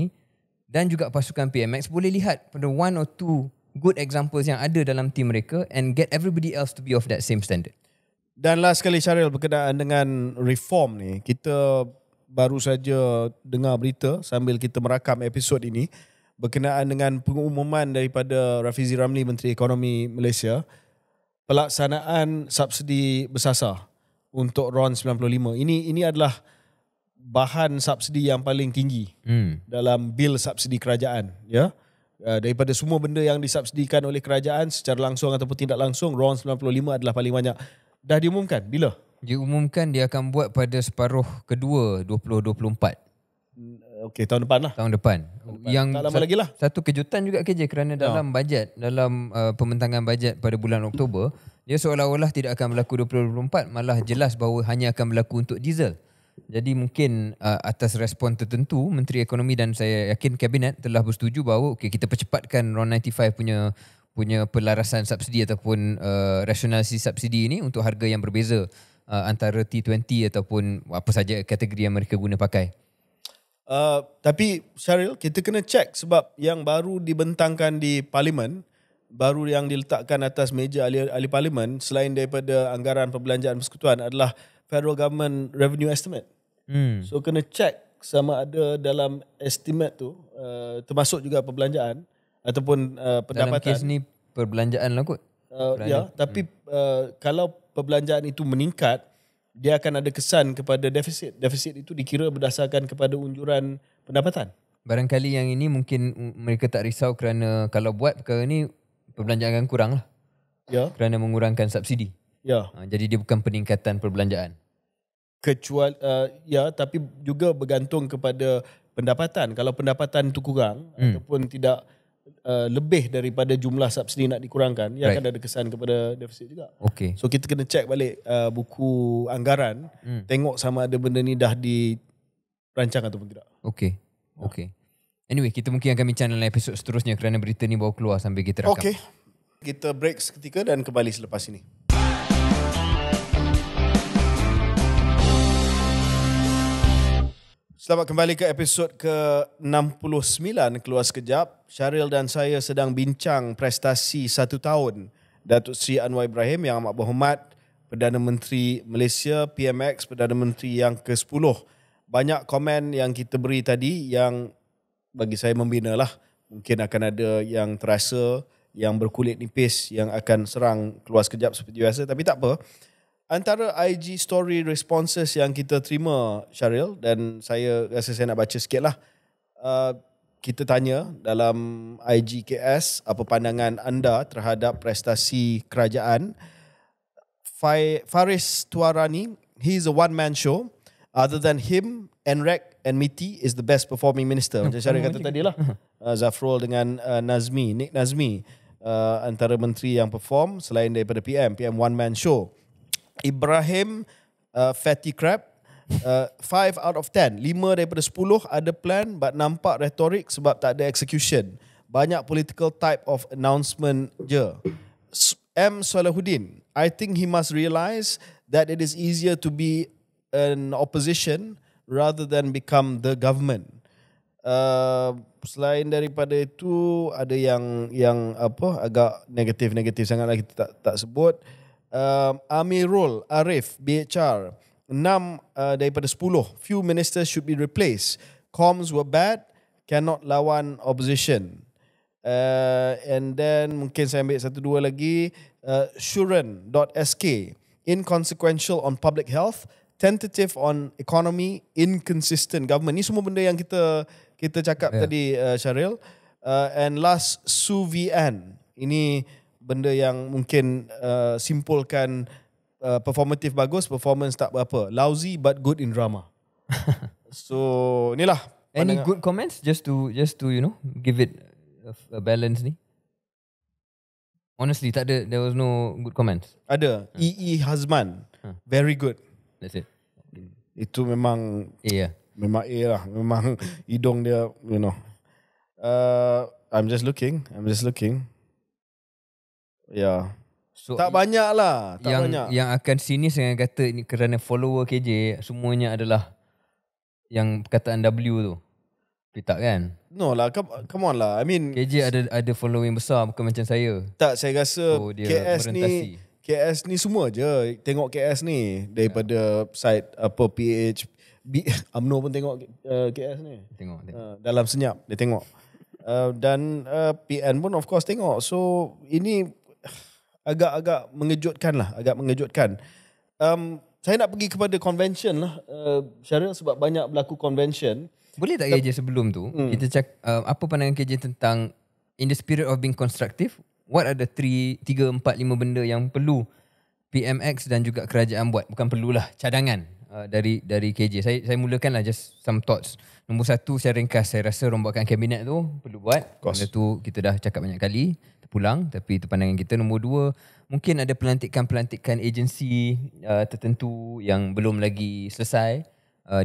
dan juga pasukan PMX boleh lihat pada one or two good examples yang ada dalam team mereka and get everybody else to be of that same standard.
Dan last sekali Syaril, berkenaan dengan reform ni, kita baru saja dengar berita sambil kita merakam episod ini berkenaan dengan pengumuman daripada Rafizi Ramli, Menteri Ekonomi Malaysia, pelaksanaan subsidi bersasar untuk RON 95. Ini adalah bahan subsidi yang paling tinggi dalam bil subsidi kerajaan, ya. Daripada semua benda yang disubsidikan oleh kerajaan secara langsung ataupun tidak langsung, RON 95 adalah paling banyak. Dah diumumkan bila?
Diumumkan dia akan buat pada separuh kedua 2024.
Okey, tahun depan lah.
Tahun depan. Yang
tak lama lagi lah.
Satu kejutan juga KJ kerana dalam bajet, dalam pembentangan bajet pada bulan Oktober, dia seolah-olah tidak akan berlaku 2024, malah jelas bahawa hanya akan berlaku untuk diesel. Jadi mungkin atas respon tertentu, Menteri Ekonomi dan saya yakin Kabinet telah bersetuju bahawa kita percepatkan RON 95 punya pelarasan subsidi ataupun rasionalisasi subsidi ini untuk harga yang berbeza antara T20 ataupun apa saja kategori yang mereka guna pakai.
Tapi Syaril, kita kena check sebab yang baru dibentangkan di Parlimen, baru yang diletakkan atas meja ahli Parlimen selain daripada anggaran perbelanjaan persekutuan adalah Federal Government Revenue Estimate. So kena check sama ada dalam estimate tu termasuk juga perbelanjaan ataupun pendapatan.
Dalam kes ni perbelanjaan lah kot.
Tapi kalau perbelanjaan itu meningkat, dia akan ada kesan kepada defisit. Defisit itu dikira berdasarkan kepada unjuran pendapatan.
Barangkali yang ini mungkin mereka tak risau kerana kalau buat perkara ni perbelanjaan akan kurang lah.
Ya.
Kerana mengurangkan subsidi.
Ya.
Jadi dia bukan peningkatan perbelanjaan.
Kecuali tapi juga bergantung kepada pendapatan. Kalau pendapatan itu kurang ataupun tidak lebih daripada jumlah subsidi nak dikurangkan, ia akan ada kesan kepada defisit juga.
Okay.
So kita kena check balik buku anggaran, tengok sama ada benda ni dah dirancang ataupun tidak.
Okay. Anyway, kita mungkin akan bincang dalam episod seterusnya kerana berita ni baru keluar sambil kita rakam.
Okay. Kita break seketika dan kembali selepas ini. Selamat kembali ke episod ke-69 Keluar Sekejap. Syaril dan saya sedang bincang prestasi 1 tahun Datuk Seri Anwar Ibrahim yang amat berhormat, Perdana Menteri Malaysia, PMX, Perdana Menteri yang ke-10. Banyak komen yang kita beri tadi yang bagi saya membina lah. Mungkin akan ada yang terasa, yang berkulit nipis, yang akan serang Keluar Sekejap seperti biasa. Tapi tak apa. Antara IG story responses yang kita terima, Syaril, dan saya rasa saya nak baca sikit lah. Kita tanya dalam IG KS, apa pandangan anda terhadap prestasi kerajaan. Faris Tuarani, he's a one-man show. Other than him, Enrek and Miti is the best performing minister. Macam Syaril kata tadi lah. Zafrul dengan Nick Nazmi. Antara menteri yang perform selain daripada PM one-man show. Ibrahim Fatty Crab 5 out of 10, 5 daripada 10 ada plan but nampak retorik sebab tak ada execution. Banyak political type of announcement je. M. Salahuddin, I think he must realise that it is easier to be an opposition rather than become the government. Selain daripada itu ada yang agak negatif sangatlah, kita tak sebut. Amirul Arif BHR 6 daripada 10, few ministers should be replaced, comms were bad, cannot lawan opposition. And then mungkin saya ambil 1-2 lagi. Shuren.sk, inconsequential on public health, tentative on economy, inconsistent government. Ni semua benda yang kita cakap tadi, Syaril. And last, Su VN, ini benda yang mungkin simpulkan performative bagus, performance tak berapa. Lousy but good in drama. So, inilah.
Any good comments just to give it a balance ni? Honestly, tak ada. There was no good comments.
Ada. E.E. Hazman. Very good.
That's it.
Itu memang
A lah.
Memang A lah. Memang hidung dia, I'm just looking. Yeah.
So,
tak banyak lah. Tak banyak.
Yang akan sinis dengan kata ini kerana follower KJ semuanya adalah yang perkataan W tu. Tapi tak kan?
No lah, come on lah. I mean,
KJ ada following besar, bukan macam saya.
tak, saya rasa
So, dia
KS
merentasi.
KS ni semua je tengok KS ni daripada site apa PH UMNO pun tengok KS ni.
Tengok.
Dalam senyap dia tengok. Dan PN pun of course tengok. So ini agak mengejutkan lah, saya nak pergi kepada convention lah, Syaril, sebab banyak berlaku convention.
Boleh tak KJ sebelum tu kita apa pandangan KJ tentang in the spirit of being constructive, what are the 3, 4, 5 benda yang perlu PMX dan juga kerajaan buat? Bukan perlulah, cadangan dari KJ. Saya mulakanlah just some thoughts. Nombor 1, saya ringkas, saya rasa rombakan kabinet tu perlu buat. Benda tu kita dah cakap banyak kali, terpulang, tapi itu pandangan kita. Nombor 2, mungkin ada pelantikan agensi tertentu yang belum lagi selesai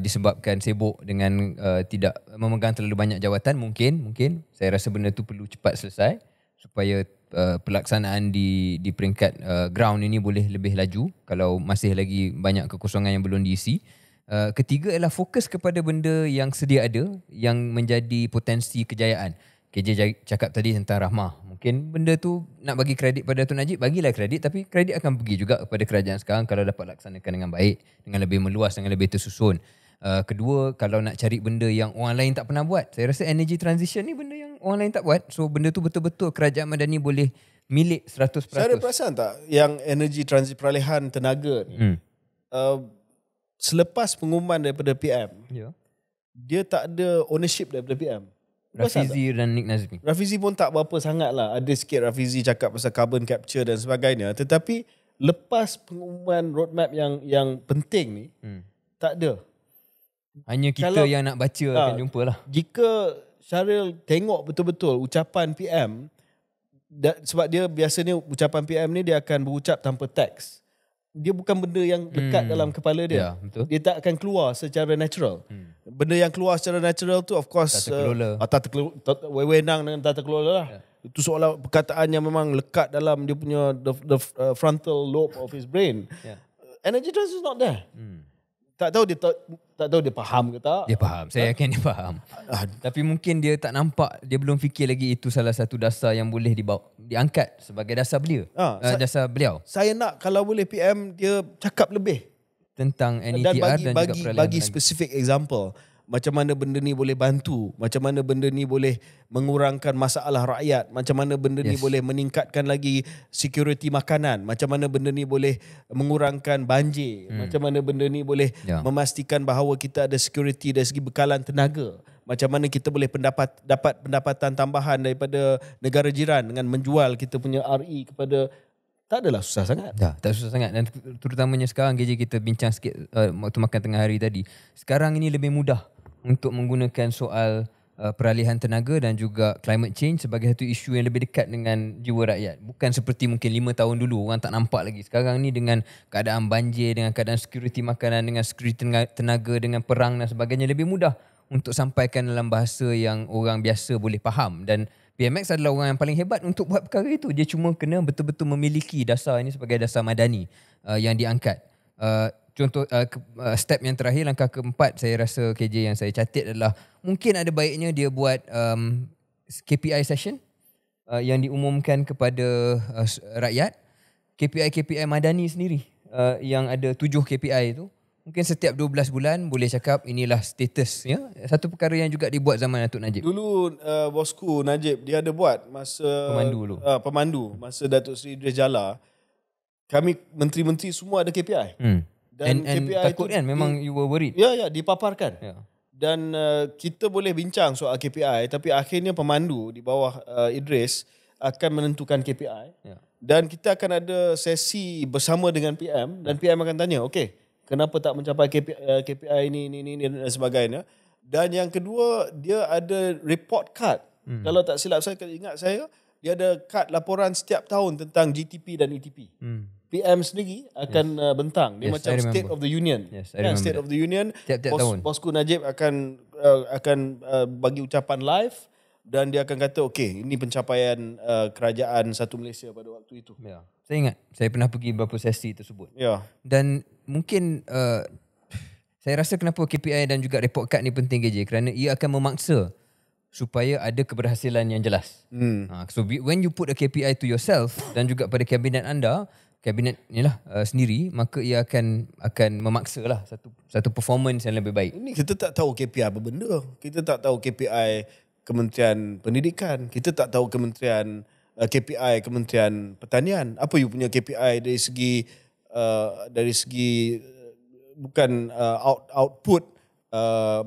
disebabkan sibuk dengan tidak memegang terlalu banyak jawatan. Mungkin saya rasa benda tu perlu cepat selesai supaya pelaksanaan di peringkat ground ini boleh lebih laju kalau masih lagi banyak kekosongan yang belum diisi. Ketiga adalah fokus kepada benda yang sedia ada yang menjadi potensi kejayaan. KJ cakap tadi tentang rahmah. Mungkin benda tu nak bagi kredit pada Tun Najib, bagilah kredit, tapi kredit akan pergi juga kepada kerajaan sekarang kalau dapat laksanakan dengan baik, dengan lebih meluas, dengan lebih tersusun. Kedua, kalau nak cari benda yang orang lain tak pernah buat, saya rasa energy transition ni benda yang orang lain tak buat. So benda tu betul-betul kerajaan Madani boleh milik 100%.
Saya ada perasan tak yang energy transit peralihan tenaga ni, selepas pengumuman daripada PM, dia tak ada ownership daripada PM.
Rafizi dan Nick Nazmi.
Rafizi pun tak berapa sangat lah. Ada sikit Rafizi cakap pasal carbon capture dan sebagainya. Tetapi lepas pengumuman roadmap yang penting ni, tak ada.
Hanya kita yang nak baca akan jumpa lah.
Jika Syaril tengok betul-betul ucapan PM, sebab dia biasanya ucapan PM ni dia akan berucap tanpa teks. Dia bukan benda yang lekat dalam kepala dia.
Betul.
Dia tak akan keluar secara natural. Benda yang keluar secara natural tu of course tata kelola. Wewenang dengan tata kelola lah. Itu seolah perkataan yang memang lekat dalam dia punya the frontal lobe of his brain. Energy transition is not there. Tak tahu dia faham ke tak?
Dia faham. Saya yakin dia faham. Tapi mungkin dia tak nampak, dia belum fikir lagi itu salah satu dasar yang boleh diangkat sebagai dasar beliau. Dasar beliau.
Saya nak kalau boleh PM dia cakap lebih
tentang NETR dan juga
bagi specific example. Macam mana benda ni boleh bantu, macam mana benda ni boleh mengurangkan masalah rakyat, macam mana benda ni boleh meningkatkan lagi security makanan, macam mana benda ni boleh mengurangkan banjir, macam mana benda ni boleh memastikan bahawa kita ada security dari segi bekalan tenaga, macam mana kita boleh dapat pendapatan tambahan daripada negara jiran dengan menjual kita punya RE kepada. Tak adalah susah sangat.
Tak susah sangat. Dan terutamanya sekarang KJ kita bincang sikit waktu makan tengah hari tadi. Sekarang ini lebih mudah untuk menggunakan soal peralihan tenaga dan juga climate change sebagai satu isu yang lebih dekat dengan jiwa rakyat. Bukan seperti mungkin 5 tahun dulu orang tak nampak lagi. Sekarang ni dengan keadaan banjir, dengan keadaan security makanan, dengan security tenaga, dengan perang dan sebagainya, lebih mudah untuk sampaikan dalam bahasa yang orang biasa boleh faham. Dan PMX adalah orang yang paling hebat untuk buat perkara itu. Dia cuma kena betul-betul memiliki dasar ini sebagai dasar madani yang diangkat. Contoh step yang terakhir, langkah keempat, saya rasa KJ yang saya catat adalah mungkin ada baiknya dia buat KPI session yang diumumkan kepada rakyat. KPI madani sendiri yang ada 7 KPI itu. Mungkin setiap 12 bulan boleh cakap inilah status. Satu perkara yang juga dibuat zaman Datuk Najib.
Dulu bosku Najib dia ada buat masa pemandu masa Datuk Seri Idris Jala. Kami menteri-menteri semua ada KPI.
Dan KPI takut itu, kan memang you were worried.
Ya dipaparkan. Dan kita boleh bincang soal KPI, tapi akhirnya pemandu di bawah Idris akan menentukan KPI. Dan kita akan ada sesi bersama dengan PM dan PM akan tanya, okey, kenapa tak mencapai KPI ini dan sebagainya. Dan yang kedua, dia ada report card. Kalau tak silap saya, ingat saya, dia ada kad laporan setiap tahun tentang GTP dan ETP. PM sendiri akan bentang. Dia macam State of the Union. State of the Union.
Tiap-tiap tahun.
Bosku Najib akan bagi ucapan live. dan dia akan kata okey, ini pencapaian kerajaan satu Malaysia pada waktu itu.
Ya. Saya ingat saya pernah pergi beberapa sesi tersebut.
Ya.
Dan mungkin saya rasa kenapa KPI dan juga report card ni penting KJ, kerana ia akan memaksa supaya ada keberhasilan yang jelas. So when you put a KPI to yourself dan juga pada kabinet anda, kabinet inilah sendiri, maka ia akan memaksa lah satu performance yang lebih baik.
Ini kita tak tahu KPI apa benda. Kita tak tahu KPI Kementerian Pendidikan. Kita tak tahu KPI Kementerian Pertanian. Apa you punya KPI dari segi bukan output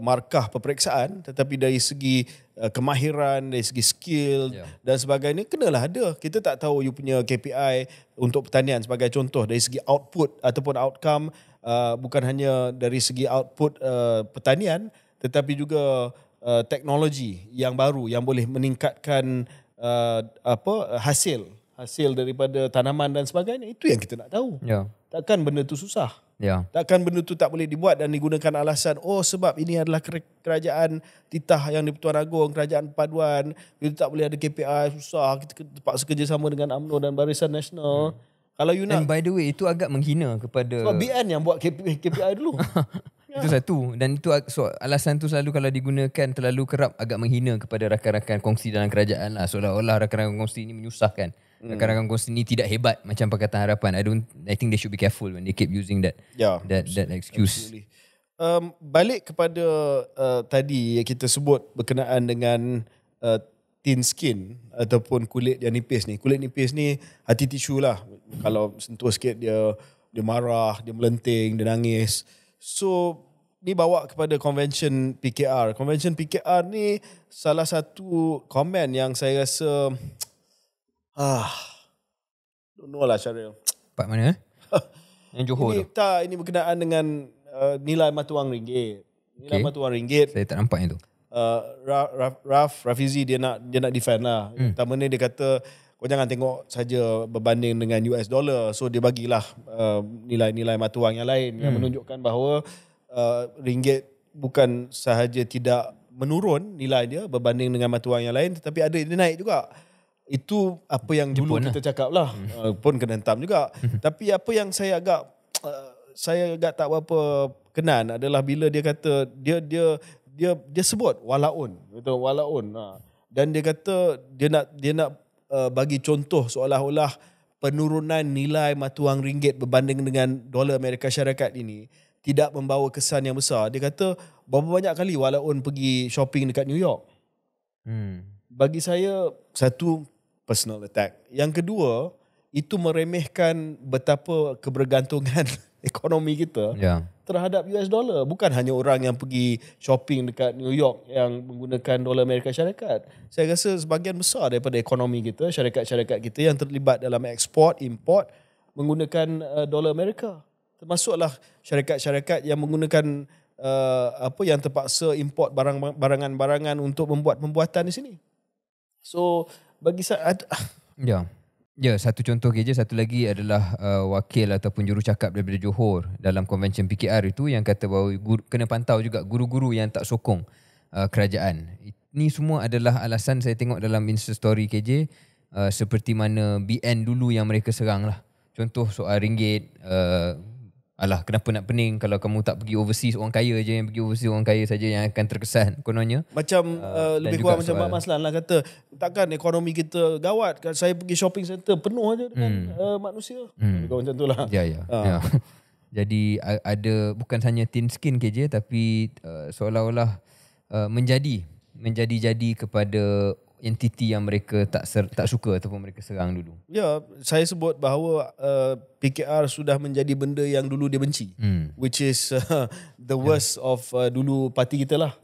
markah peperiksaan, tetapi dari segi kemahiran, dari segi skill dan sebagainya, kenalah ada. Kita tak tahu you punya KPI untuk pertanian sebagai contoh dari segi output ataupun outcome, bukan hanya dari segi output pertanian, tetapi juga teknologi yang baru yang boleh meningkatkan hasil daripada tanaman dan sebagainya. Itu yang kita nak tahu. Takkan benda tu susah. Takkan benda tu tak boleh dibuat dan digunakan alasan sebab ini adalah kerajaan titah yang di-Pertuan Agong, kerajaan paduan, kita tak boleh ada KPI, susah, kita terpaksa kerjasama dengan UMNO dan Barisan Nasional. Kalau you nak,
and by the way, itu agak menghina kepada
sebab BN yang buat KPI dulu.
Itu satu. Dan itu alasan tu selalu kalau digunakan terlalu kerap agak menghina kepada rakan-rakan kongsi dalam kerajaan lah. Seolah-olah rakan-rakan kongsi ini menyusahkan. Rakan-rakan kongsi ini tidak hebat macam Pakatan Harapan. I think they should be careful when they keep using that excuse.
Absolutely. Balik kepada tadi yang kita sebut berkenaan dengan thin skin ataupun kulit yang nipis ni. Kulit nipis ni hati tisu lah. Kalau sentuh sikit dia marah, dia melenting, dia nangis. So ni bawa kepada convention PKR. Convention PKR ni salah satu komen yang saya rasa don't know lah Syaril.
Part mana? Yang Johor tu?
Ini berkenaan dengan nilai mata wang ringgit. Nilai mata wang ringgit.
Saya tak nampak itu.
Rafizi dia nak defend lah. Pertama ni dia kata kau jangan tengok saja berbanding dengan US dollar. So dia bagilah nilai-nilai mata wang yang lain yang menunjukkan bahawa ringgit bukan sahaja tidak menurun nilai dia berbanding dengan mata wang yang lain, tetapi ada dia naik juga. Itu apa yang dulu kita cakap lah. Pun kena hentam juga. Tapi apa yang saya agak tak berapa kenan adalah bila dia kata dia sebut walaun, betul, walaun. Dan dia kata dia nak bagi contoh seolah-olah penurunan nilai mata wang ringgit berbanding dengan dolar Amerika Syarikat ini tidak membawa kesan yang besar. Dia kata berapa banyak kali walaun pergi shopping dekat New York. Bagi saya, satu, personal attack. Yang kedua, itu meremehkan betapa kebergantungan ekonomi kita terhadap US dollar. Bukan hanya orang yang pergi shopping dekat New York yang menggunakan dolar Amerika Syarikat. Saya rasa sebahagian besar daripada ekonomi kita, syarikat-syarikat kita yang terlibat dalam ekspor, import menggunakan dolar Amerika. Termasuklah syarikat-syarikat yang menggunakan yang terpaksa import barangan-barangan untuk membuat pembuatan di sini. So bagi saya
satu contoh je. Satu lagi adalah wakil ataupun jurucakap daripada Johor dalam convention PKR itu yang kata bahawa kena pantau juga guru-guru yang tak sokong kerajaan. Ini semua adalah alasan saya tengok dalam Insta Story KJ, seperti mana BN dulu yang mereka serang lah. Contoh soal ringgit, kenapa nak pening kalau kamu tak pergi overseas, orang kaya je yang pergi overseas, orang kaya saja yang akan terkesan kononnya.
Macam lebih kurang macam Mak Maslan lah kata, takkan ekonomi kita gawat kan saya pergi shopping center penuh aja dengan manusia. Macam tu lah.
Jadi ada bukan hanya thin skin KJ, tapi seolah-olah menjadi kepada entiti yang mereka tak suka ataupun mereka serang dulu.
Ya, saya sebut bahawa PKR sudah menjadi benda yang dulu dia benci. Which is the worst of dulu parti kita lah.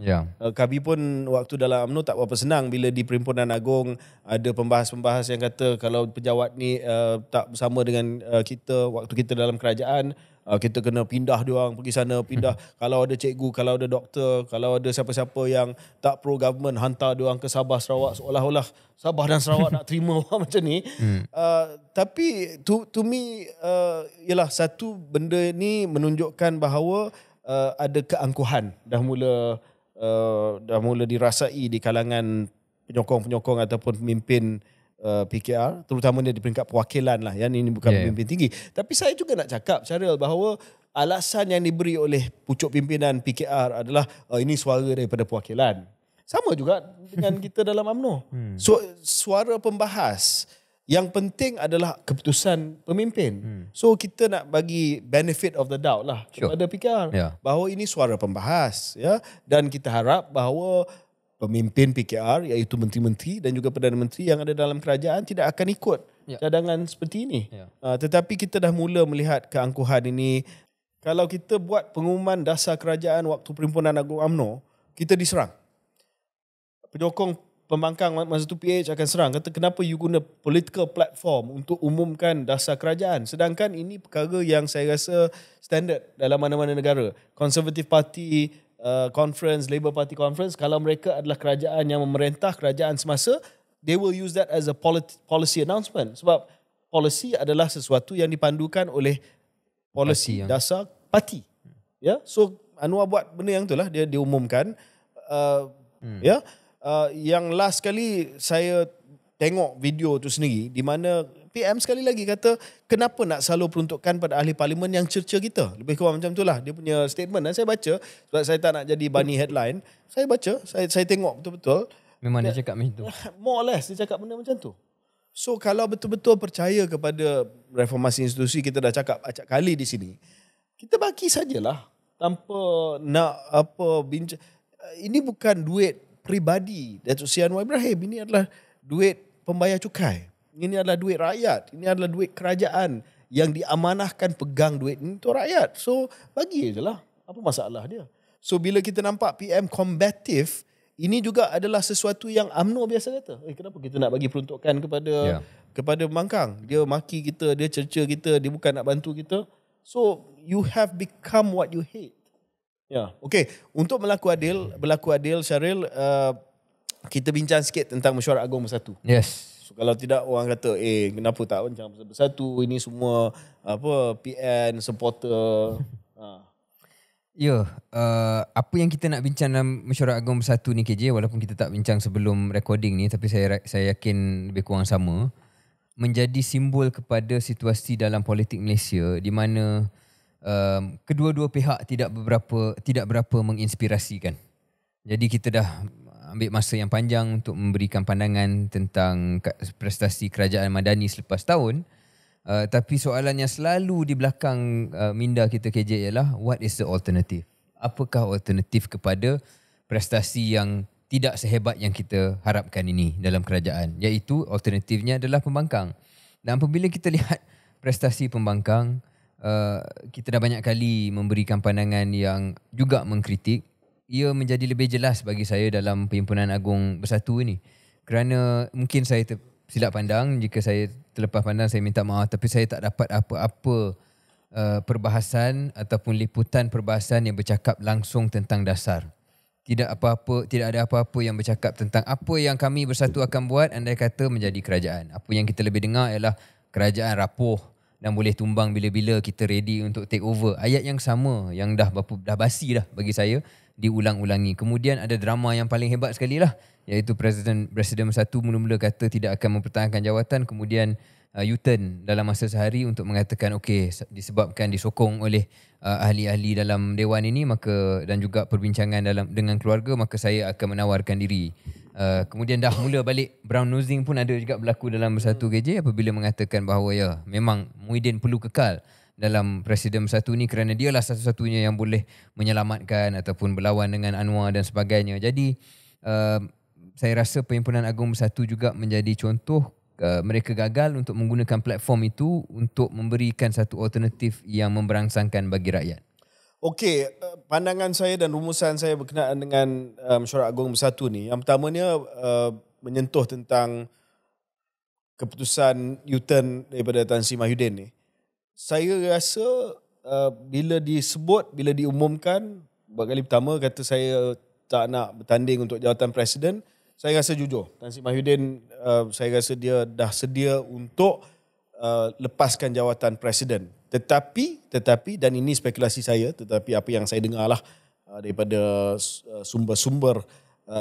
Kami pun waktu dalam UMNO tak berapa senang bila di Perhimpunan Agong ada pembahas-pembahas yang kata kalau pejabat ni tak bersama dengan kita waktu kita dalam kerajaan, kita kena pindah diorang pergi sana, pindah. Kalau ada cikgu, kalau ada doktor, kalau ada siapa-siapa yang tak pro government, hantar diorang ke Sabah, Sarawak, seolah-olah Sabah dan Sarawak nak terima orang macam ni. Tapi to me, ialah satu benda ni menunjukkan bahawa ada keangkuhan dah mula dirasai di kalangan penyokong-penyokong ataupun pemimpin PKR, terutamanya di peringkat perwakilan lah. Yang ini bukan pemimpin tinggi. Tapi saya juga nak cakap, Syaril, bahawa alasan yang diberi oleh pucuk pimpinan PKR adalah ini suara daripada perwakilan. Sama juga dengan kita dalam UMNO. So, suara pembahas yang penting adalah keputusan pemimpin. So kita nak bagi benefit of the doubt lah kepada PKR bahawa ini suara pembahas, ya, dan kita harap bahawa pemimpin PKR iaitu menteri-menteri dan juga Perdana Menteri yang ada dalam kerajaan tidak akan ikut cadangan seperti ini. Tetapi kita dah mula melihat keangkuhan ini. Kalau kita buat pengumuman dasar kerajaan waktu Perhimpunan Agung UMNO, kita diserang. Penyokong pembangkang masa tu PH akan serang, kata kenapa you guna political platform untuk umumkan dasar kerajaan, sedangkan ini perkara yang saya rasa standard dalam mana-mana negara. Conservative Party conference, Labour Party conference, kalau mereka adalah kerajaan yang memerintah kerajaan semasa, they will use that as a policy announcement, sebab policy adalah sesuatu yang dipandukan oleh policy dasar parti. Ya, so Anwar buat benda yang itulah, dia diumumkan. Ya, yang last kali saya tengok video tu sendiri, di mana PM sekali lagi kata kenapa nak selalu peruntukkan pada ahli parlimen yang cerca kita. Lebih kurang macam itulah dia punya statement. Dan saya baca, sebab saya tak nak jadi bunny headline, saya baca, saya tengok betul-betul.
Memang dia cakap macam tu.
More or less dia cakap benda macam tu. So kalau betul-betul percaya kepada reformasi institusi, kita dah cakap acak kali di sini, kita bagi sajalah tanpa nak apa bincang. Ini bukan duit peribadi Datuk Seri Anwar Ibrahim, ini adalah duit pembayar cukai. Ini adalah duit rakyat. Ini adalah duit kerajaan yang diamanahkan pegang duit ini untuk rakyat. So, bagi je lah. Apa masalah dia? So, bila kita nampak PM combative, ini juga adalah sesuatu yang UMNO biasa kata. Kenapa kita nak bagi peruntukan kepada pembangkang? Dia maki kita, dia cerca kita, dia bukan nak bantu kita. So, you have become what you hate. Ya, okay. Untuk berlaku adil, Syaril, kita bincang sikit tentang Mesyuarat Agung Bersatu.
Yes.
So, kalau tidak orang kata, kenapa tak bincang bersatu? Ini semua apa PN supporter.
Apa yang kita nak bincang dalam Mesyuarat Agung Bersatu ni KJ, walaupun kita tak bincang sebelum recording ni, tapi saya yakin lebih kurang sama, menjadi simbol kepada situasi dalam politik Malaysia di mana kedua-dua pihak tidak berapa menginspirasikan. Jadi kita dah ambil masa yang panjang untuk memberikan pandangan tentang prestasi kerajaan Madani selepas tahun. Tapi soalan yang selalu di belakang minda kita KJ ialah what is the alternative? Apakah alternatif kepada prestasi yang tidak sehebat yang kita harapkan ini dalam kerajaan? Iaitu alternatifnya adalah pembangkang. Dan apabila kita lihat prestasi pembangkang, kita dah banyak kali memberikan pandangan yang juga mengkritik. Ia menjadi lebih jelas bagi saya dalam Perhimpunan Agung Bersatu ini. Kerana mungkin saya silap pandang, jika saya terlepas pandang saya minta maaf, tapi saya tak dapat apa-apa perbahasan ataupun liputan perbahasan yang bercakap langsung tentang dasar. Tidak ada apa-apa yang bercakap tentang apa yang kami bersatu akan buat andai kata menjadi kerajaan. Apa yang kita lebih dengar ialah kerajaan rapuh dan boleh tumbang bila-bila kita ready untuk take over. Ayat yang sama yang dah basi dah bagi saya diulang-ulangi. Kemudian ada drama yang paling hebat sekali lah, iaitu Presiden Bersatu mula-mula kata tidak akan mempertahankan jawatan, kemudian U-turn dalam masa sehari untuk mengatakan disebabkan disokong oleh ahli-ahli dalam dewan ini dan juga perbincangan dengan keluarga, maka saya akan menawarkan diri. Kemudian dah mula balik brown nosing pun ada juga berlaku dalam Bersatu KJ apabila mengatakan bahawa memang Muhyiddin perlu kekal dalam Presiden Bersatu ni kerana dialah satu-satunya yang boleh menyelamatkan ataupun berlawan dengan Anwar dan sebagainya. Jadi saya rasa Perhimpunan Agung Bersatu juga menjadi contoh mereka gagal untuk menggunakan platform itu untuk memberikan satu alternatif yang memberangsangkan bagi rakyat.
Okey, pandangan saya dan rumusan saya berkenaan dengan Mesyuarat Agung Bersatu ni, yang pertamanya menyentuh tentang keputusan U-turn daripada Tan Sri Mahyudin ni. Saya rasa bila diumumkan buat kali pertama kata saya tak nak bertanding untuk jawatan presiden, saya rasa jujur Tan Sri Mahyudin, saya rasa dia dah sedia untuk lepaskan jawatan presiden. Tetapi dan ini spekulasi saya, tetapi apa yang saya dengar lah daripada sumber-sumber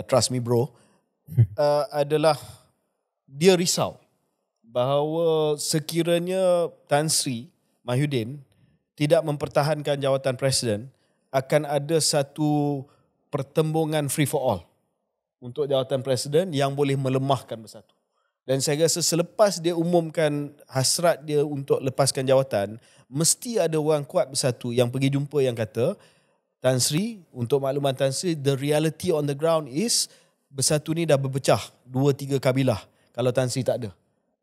Trust Me Bro, adalah dia risau bahawa sekiranya Tan Sri Mahyudin tidak mempertahankan jawatan presiden, akan ada satu pertembungan free for all untuk jawatan presiden yang boleh melemahkan Bersatu. Dan saya rasa selepas dia umumkan hasrat dia untuk lepaskan jawatan, mesti ada orang kuat Bersatu yang pergi jumpa yang kata, Tan Sri, untuk makluman Tan Sri, the reality on the ground is Bersatu ni dah berpecah 2-3 kabilah kalau Tan Sri tak ada.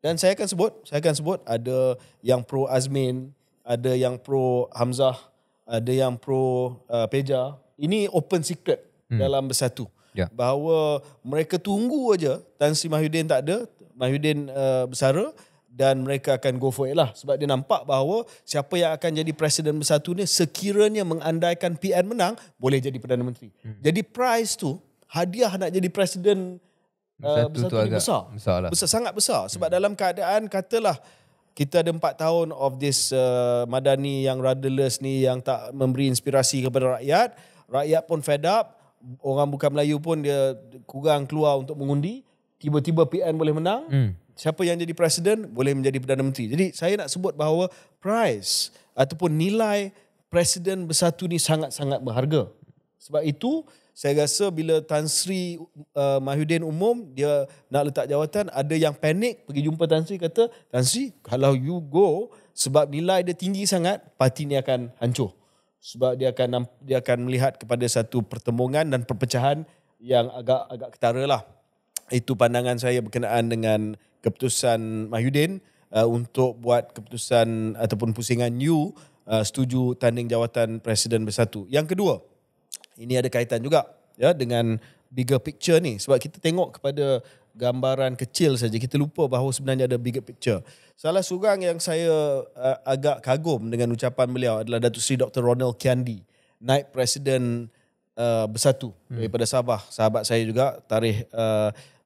Dan saya akan sebut ada yang pro Azmin, ada yang pro Hamzah, ada yang pro Peja. Ini open secret dalam Bersatu.
Ya.
Bahawa mereka tunggu aja Tan Sri Mahyudin tak ada, Mahyudin bersara, dan mereka akan go for it lah. Sebab dia nampak bahawa siapa yang akan jadi Presiden Bersatu ni sekiranya mengandaikan PN menang, boleh jadi Perdana Menteri. Jadi prize tu, hadiah nak jadi Presiden Bersatu tu agak besar lah. Sangat besar. Sebab dalam keadaan katalah kita ada 4 tahun of this Madani yang rudderless ni, yang tak memberi inspirasi kepada rakyat. Rakyat pun fed up. Orang bukan Melayu pun dia kurang keluar untuk mengundi. Tiba-tiba PN boleh menang. Siapa yang jadi Presiden boleh menjadi Perdana Menteri. Jadi saya nak sebut bahawa prize ataupun nilai Presiden Bersatu ni sangat-sangat berharga. Sebab itu saya rasa bila Tan Sri Mahyudin umum dia nak letak jawatan, ada yang panik pergi jumpa Tan Sri, kata, Tan Sri, kalau you go, sebab nilai dia tinggi sangat, parti ni akan hancur. Sebab dia akan melihat kepada satu pertembungan dan perpecahan yang agak ketara lah. Itu pandangan saya berkenaan dengan keputusan Mahyudin untuk buat keputusan ataupun pusingan you setuju tanding jawatan Presiden Bersatu. Yang kedua, ini ada kaitan juga ya dengan bigger picture ni. Sebab kita tengok kepada gambaran kecil saja, kita lupa bahawa sebenarnya ada bigger picture. Salah seorang yang saya agak kagum dengan ucapan beliau adalah Datuk Seri Dr. Ronald Kiandi, naib Presiden Bersatu daripada Sabah. Sahabat saya juga, tarikh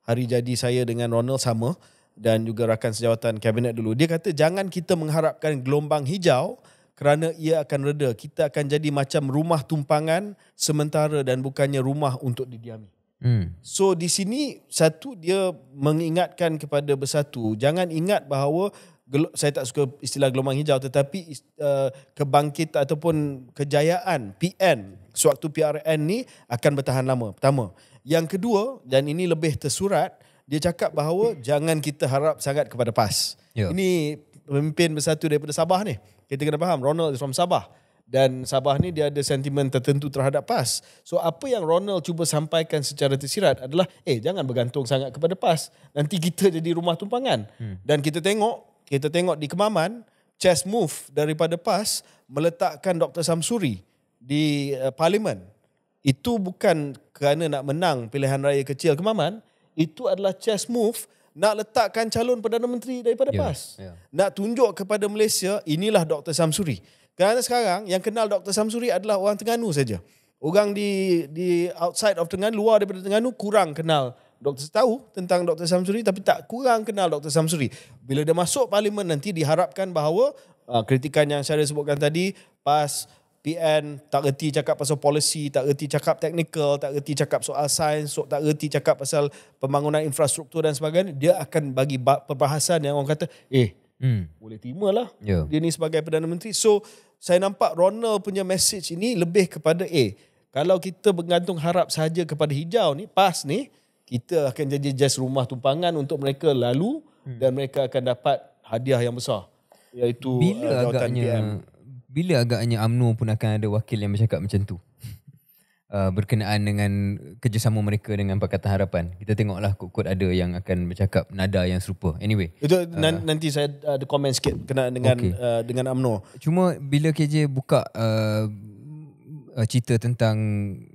hari jadi saya dengan Ronald sama, dan juga rakan sejawatan kabinet dulu. Dia kata jangan kita mengharapkan gelombang hijau kerana ia akan reda. Kita akan jadi macam rumah tumpangan sementara dan bukannya rumah untuk didiami. So di sini satu, dia mengingatkan kepada Bersatu, jangan ingat bahawa, saya tak suka istilah gelombang hijau, tetapi kebangkitan ataupun kejayaan PN sewaktu PRN ni akan bertahan lama. Pertama. Yang kedua, dan ini lebih tersurat, dia cakap bahawa jangan kita harap sangat kepada PAS. Ini pemimpin Bersatu daripada Sabah ni. Kita kena faham, Ronald is from Sabah. Dan Sabah ni dia ada sentimen tertentu terhadap PAS. So apa yang Ronald cuba sampaikan secara tersirat adalah, jangan bergantung sangat kepada PAS. Nanti kita jadi rumah tumpangan. Dan kita tengok di Kemaman, chess move daripada PAS meletakkan Dr. Samsuri di Parlimen. Itu bukan kerana nak menang pilihan raya kecil Kemaman, itu adalah chess move nak letakkan calon Perdana Menteri daripada PAS. Nak tunjuk kepada Malaysia, inilah Dr. Samsuri. Kerana sekarang yang kenal Dr. Samsuri adalah orang Terengganu saja. Orang di outside of Terengganu, luar daripada Terengganu, kurang kenal Dr. tahu tentang Dr. Samsuri, tapi tak kurang kenal Dr. Samsuri. Bila dia masuk Parlimen nanti, diharapkan bahawa kritikan yang saya sebutkan tadi, PAS, PN tak reti cakap pasal policy, tak reti cakap teknikal, tak reti cakap soal sains, tak reti cakap pasal pembangunan infrastruktur dan sebagainya, dia akan bagi perbahasan yang orang kata, boleh terima lah dia ni sebagai Perdana Menteri. So saya nampak Ronald punya message ini lebih kepada kalau kita bergantung harap saja kepada hijau ni, PAS ni, kita akan jadi just rumah tumpangan untuk mereka lalu, dan mereka akan dapat hadiah yang besar, iaitu jawatan PM.
Bila agaknya UMNO pun akan ada wakil yang bercakap macam tu berkenaan dengan kerjasama mereka dengan Pakatan Harapan. Kita tengoklah kod-kod ada yang akan bercakap nada yang serupa. Anyway,
itu nanti saya ada komen sikit berkenaan dengan UMNO.
Cuma bila KJ buka cerita tentang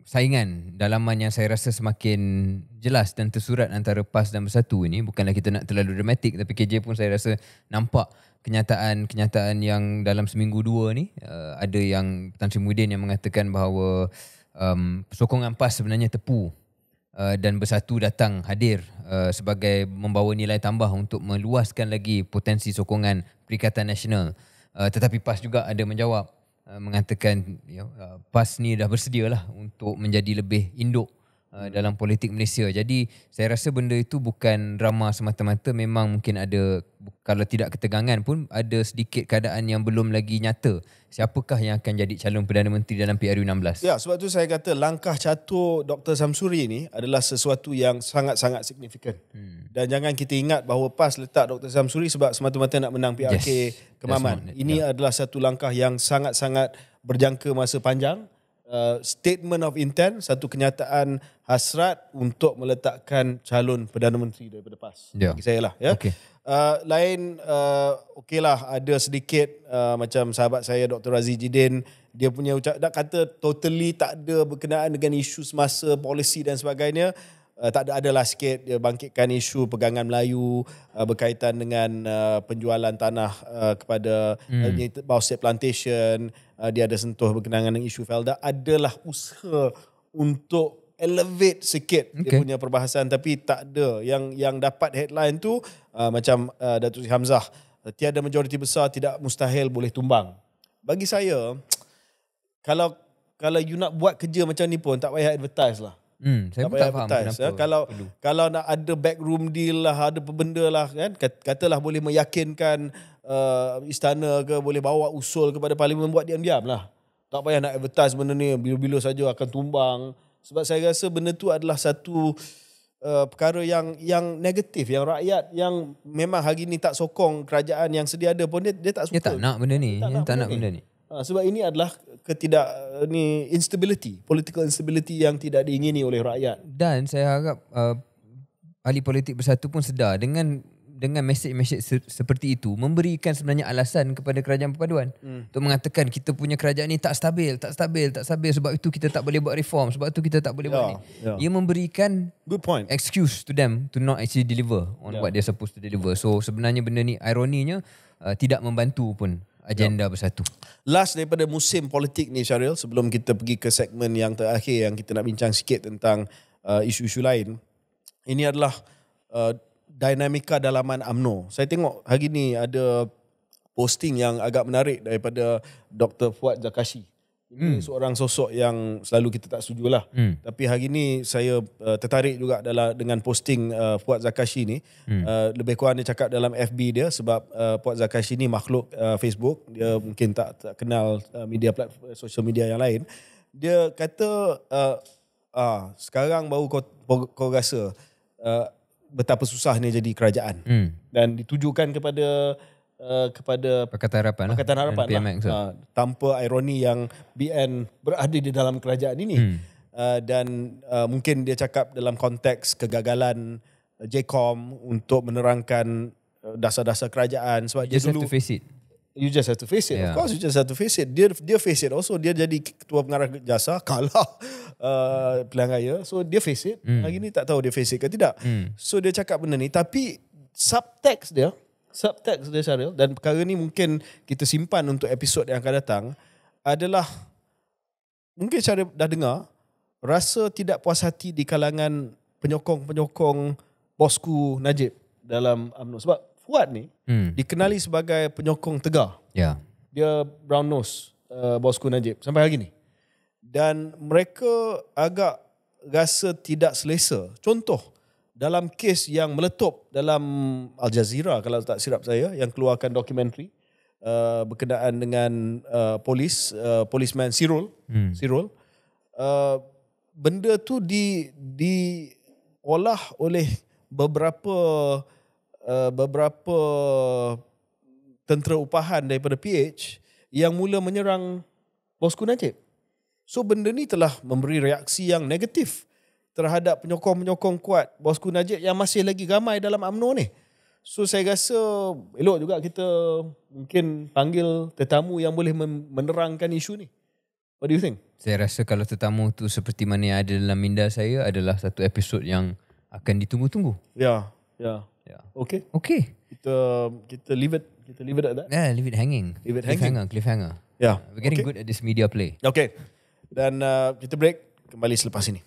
saingan dalaman yang saya rasa semakin jelas dan tersurat antara PAS dan Bersatu ini, bukanlah kita nak terlalu dramatik, tapi KJ pun saya rasa nampak kenyataan yang dalam seminggu dua ni, ada yang Tan Sri Muhyiddin yang mengatakan bahawa sokongan PAS sebenarnya tepu, dan Bersatu datang hadir sebagai membawa nilai tambah untuk meluaskan lagi potensi sokongan Perikatan Nasional. Tetapi PAS juga ada menjawab, mengatakan PAS ni dah bersedia lah untuk menjadi lebih induk dalam politik Malaysia. Jadi saya rasa benda itu bukan drama semata-mata, memang mungkin ada, kalau tidak ketegangan pun ada sedikit keadaan yang belum lagi nyata. Siapakah yang akan jadi calon Perdana Menteri dalam PRU 16?
Ya, sebab tu saya kata langkah catur Dr. Samsuri ni adalah sesuatu yang sangat-sangat signifikan. Dan jangan kita ingat bahawa PAS letak Dr. Samsuri sebab semata-mata nak menang PRK Kemaman. Ini adalah satu langkah yang sangat-sangat berjangka masa panjang. Statement of intent, satu kenyataan hasrat untuk meletakkan calon Perdana Menteri daripada PAS. Bagi saya lah. Ya.
Okay.
Lain, okeylah ada sedikit macam sahabat saya Dr. Razi Jidin, dia punya nak kata totally tak ada berkenaan dengan isu semasa, polisi dan sebagainya. Tak adalah sikit dia bangkitkan isu pegangan Melayu berkaitan dengan penjualan tanah kepada Bauxite Plantation. Dia ada sentuh berkenaan dengan isu Felda. Adalah usaha untuk elevate sikit dia punya perbahasan, tapi tak ada yang dapat headline tu macam Datuk Seri Hamzah, tiada majoriti besar, tidak mustahil boleh tumbang. Bagi saya, kalau you nak buat kerja macam ni pun tak payah advertise lah.
Saya pun tak faham kenapa.
Kalau nak ada backroom deal lah, ada benda lah kan, katalah boleh meyakinkan istana ke, boleh bawa usul kepada parlimen, buat diam-diam lah. Tak payah nak advertise benda ni, bila-bila saja akan tumbang. Sebab saya rasa benda tu adalah satu perkara yang negatif, yang rakyat yang memang hari ni tak sokong kerajaan yang sedia ada pun dia tak suka.
Dia tak nak benda ni. Dia tak nak benda ni.
Sebab ini adalah instability, political instability yang tidak diingini oleh rakyat.
Dan saya harap ahli politik Bersatu pun sedar dengan mesej-mesej seperti itu memberikan sebenarnya alasan kepada kerajaan perpaduan untuk mengatakan kita punya kerajaan ni tak stabil sebab itu kita tak boleh buat reform, sebab itu kita tak boleh buat ni. Ia memberikan
good point,
excuse to them to not actually deliver on what they're supposed to deliver. So sebenarnya benda ni ironinya tidak membantu pun agenda Bersatu.
Last daripada musim politik ni Syaril, sebelum kita pergi ke segmen yang terakhir yang kita nak bincang sikit tentang isu-isu lain, ini adalah dinamika dalaman UMNO. Saya tengok hari ni ada posting yang agak menarik daripada Dr. Fuad Zakashi. Ini seorang sosok yang selalu kita tak setuju lah. Tapi hari ni saya tertarik juga dengan posting Fuad Zakashi ni. Lebih kurang dia cakap dalam FB dia, sebab Fuad Zakashi ni makhluk Facebook. Dia mungkin tak kenal media platform, social media yang lain. Dia kata sekarang baru kau rasa betapa susahnya jadi kerajaan. Dan ditujukan kepada
Pakatan Harapan
lah. Tanpa ironi yang BN berada di dalam kerajaan ini. Dan mungkin dia cakap dalam konteks kegagalan JCOM untuk menerangkan dasar-dasar kerajaan. Sebab dia dulu, you just have to face it. Of course you just have to face it. Dia face it also. Dia jadi ketua pengarah jasa, kalah pilihan raya. So dia face it. Hari ni tak tahu dia face it ke tidak. So dia cakap benda ni. Tapi subtext dia Syaril, dan perkara ni mungkin kita simpan untuk episod yang akan datang, adalah mungkin Syaril dah dengar rasa tidak puas hati di kalangan penyokong-penyokong bosku Najib dalam UMNO. Sebab Fuad ni dikenali sebagai penyokong tegar. Dia brown nose bosku Najib sampai hari ni. Dan mereka agak rasa tidak selesa. Contoh, dalam kes yang meletup dalam Al Jazeera, kalau tak silap saya, yang keluarkan dokumentari berkenaan dengan policeman Sirul. Benda tu diolah oleh beberapa tentera upahan daripada PH yang mula menyerang bosku Najib. So benda ni telah memberi reaksi yang negatif terhadap penyokong-penyokong kuat bosku Najib yang masih lagi ramai dalam UMNO ni. So saya rasa elok juga kita mungkin panggil tetamu yang boleh menerangkan isu ni. What do you think?
Saya rasa kalau tetamu tu seperti mana yang ada dalam minda saya, adalah satu episod yang akan ditunggu-tunggu.
Ya. Okay. Kita leave it at that.
Leave it hanging. Cliffhanger.
Yeah.
We're getting good at this media play.
Okay. Dan kita break, kembali selepas ini.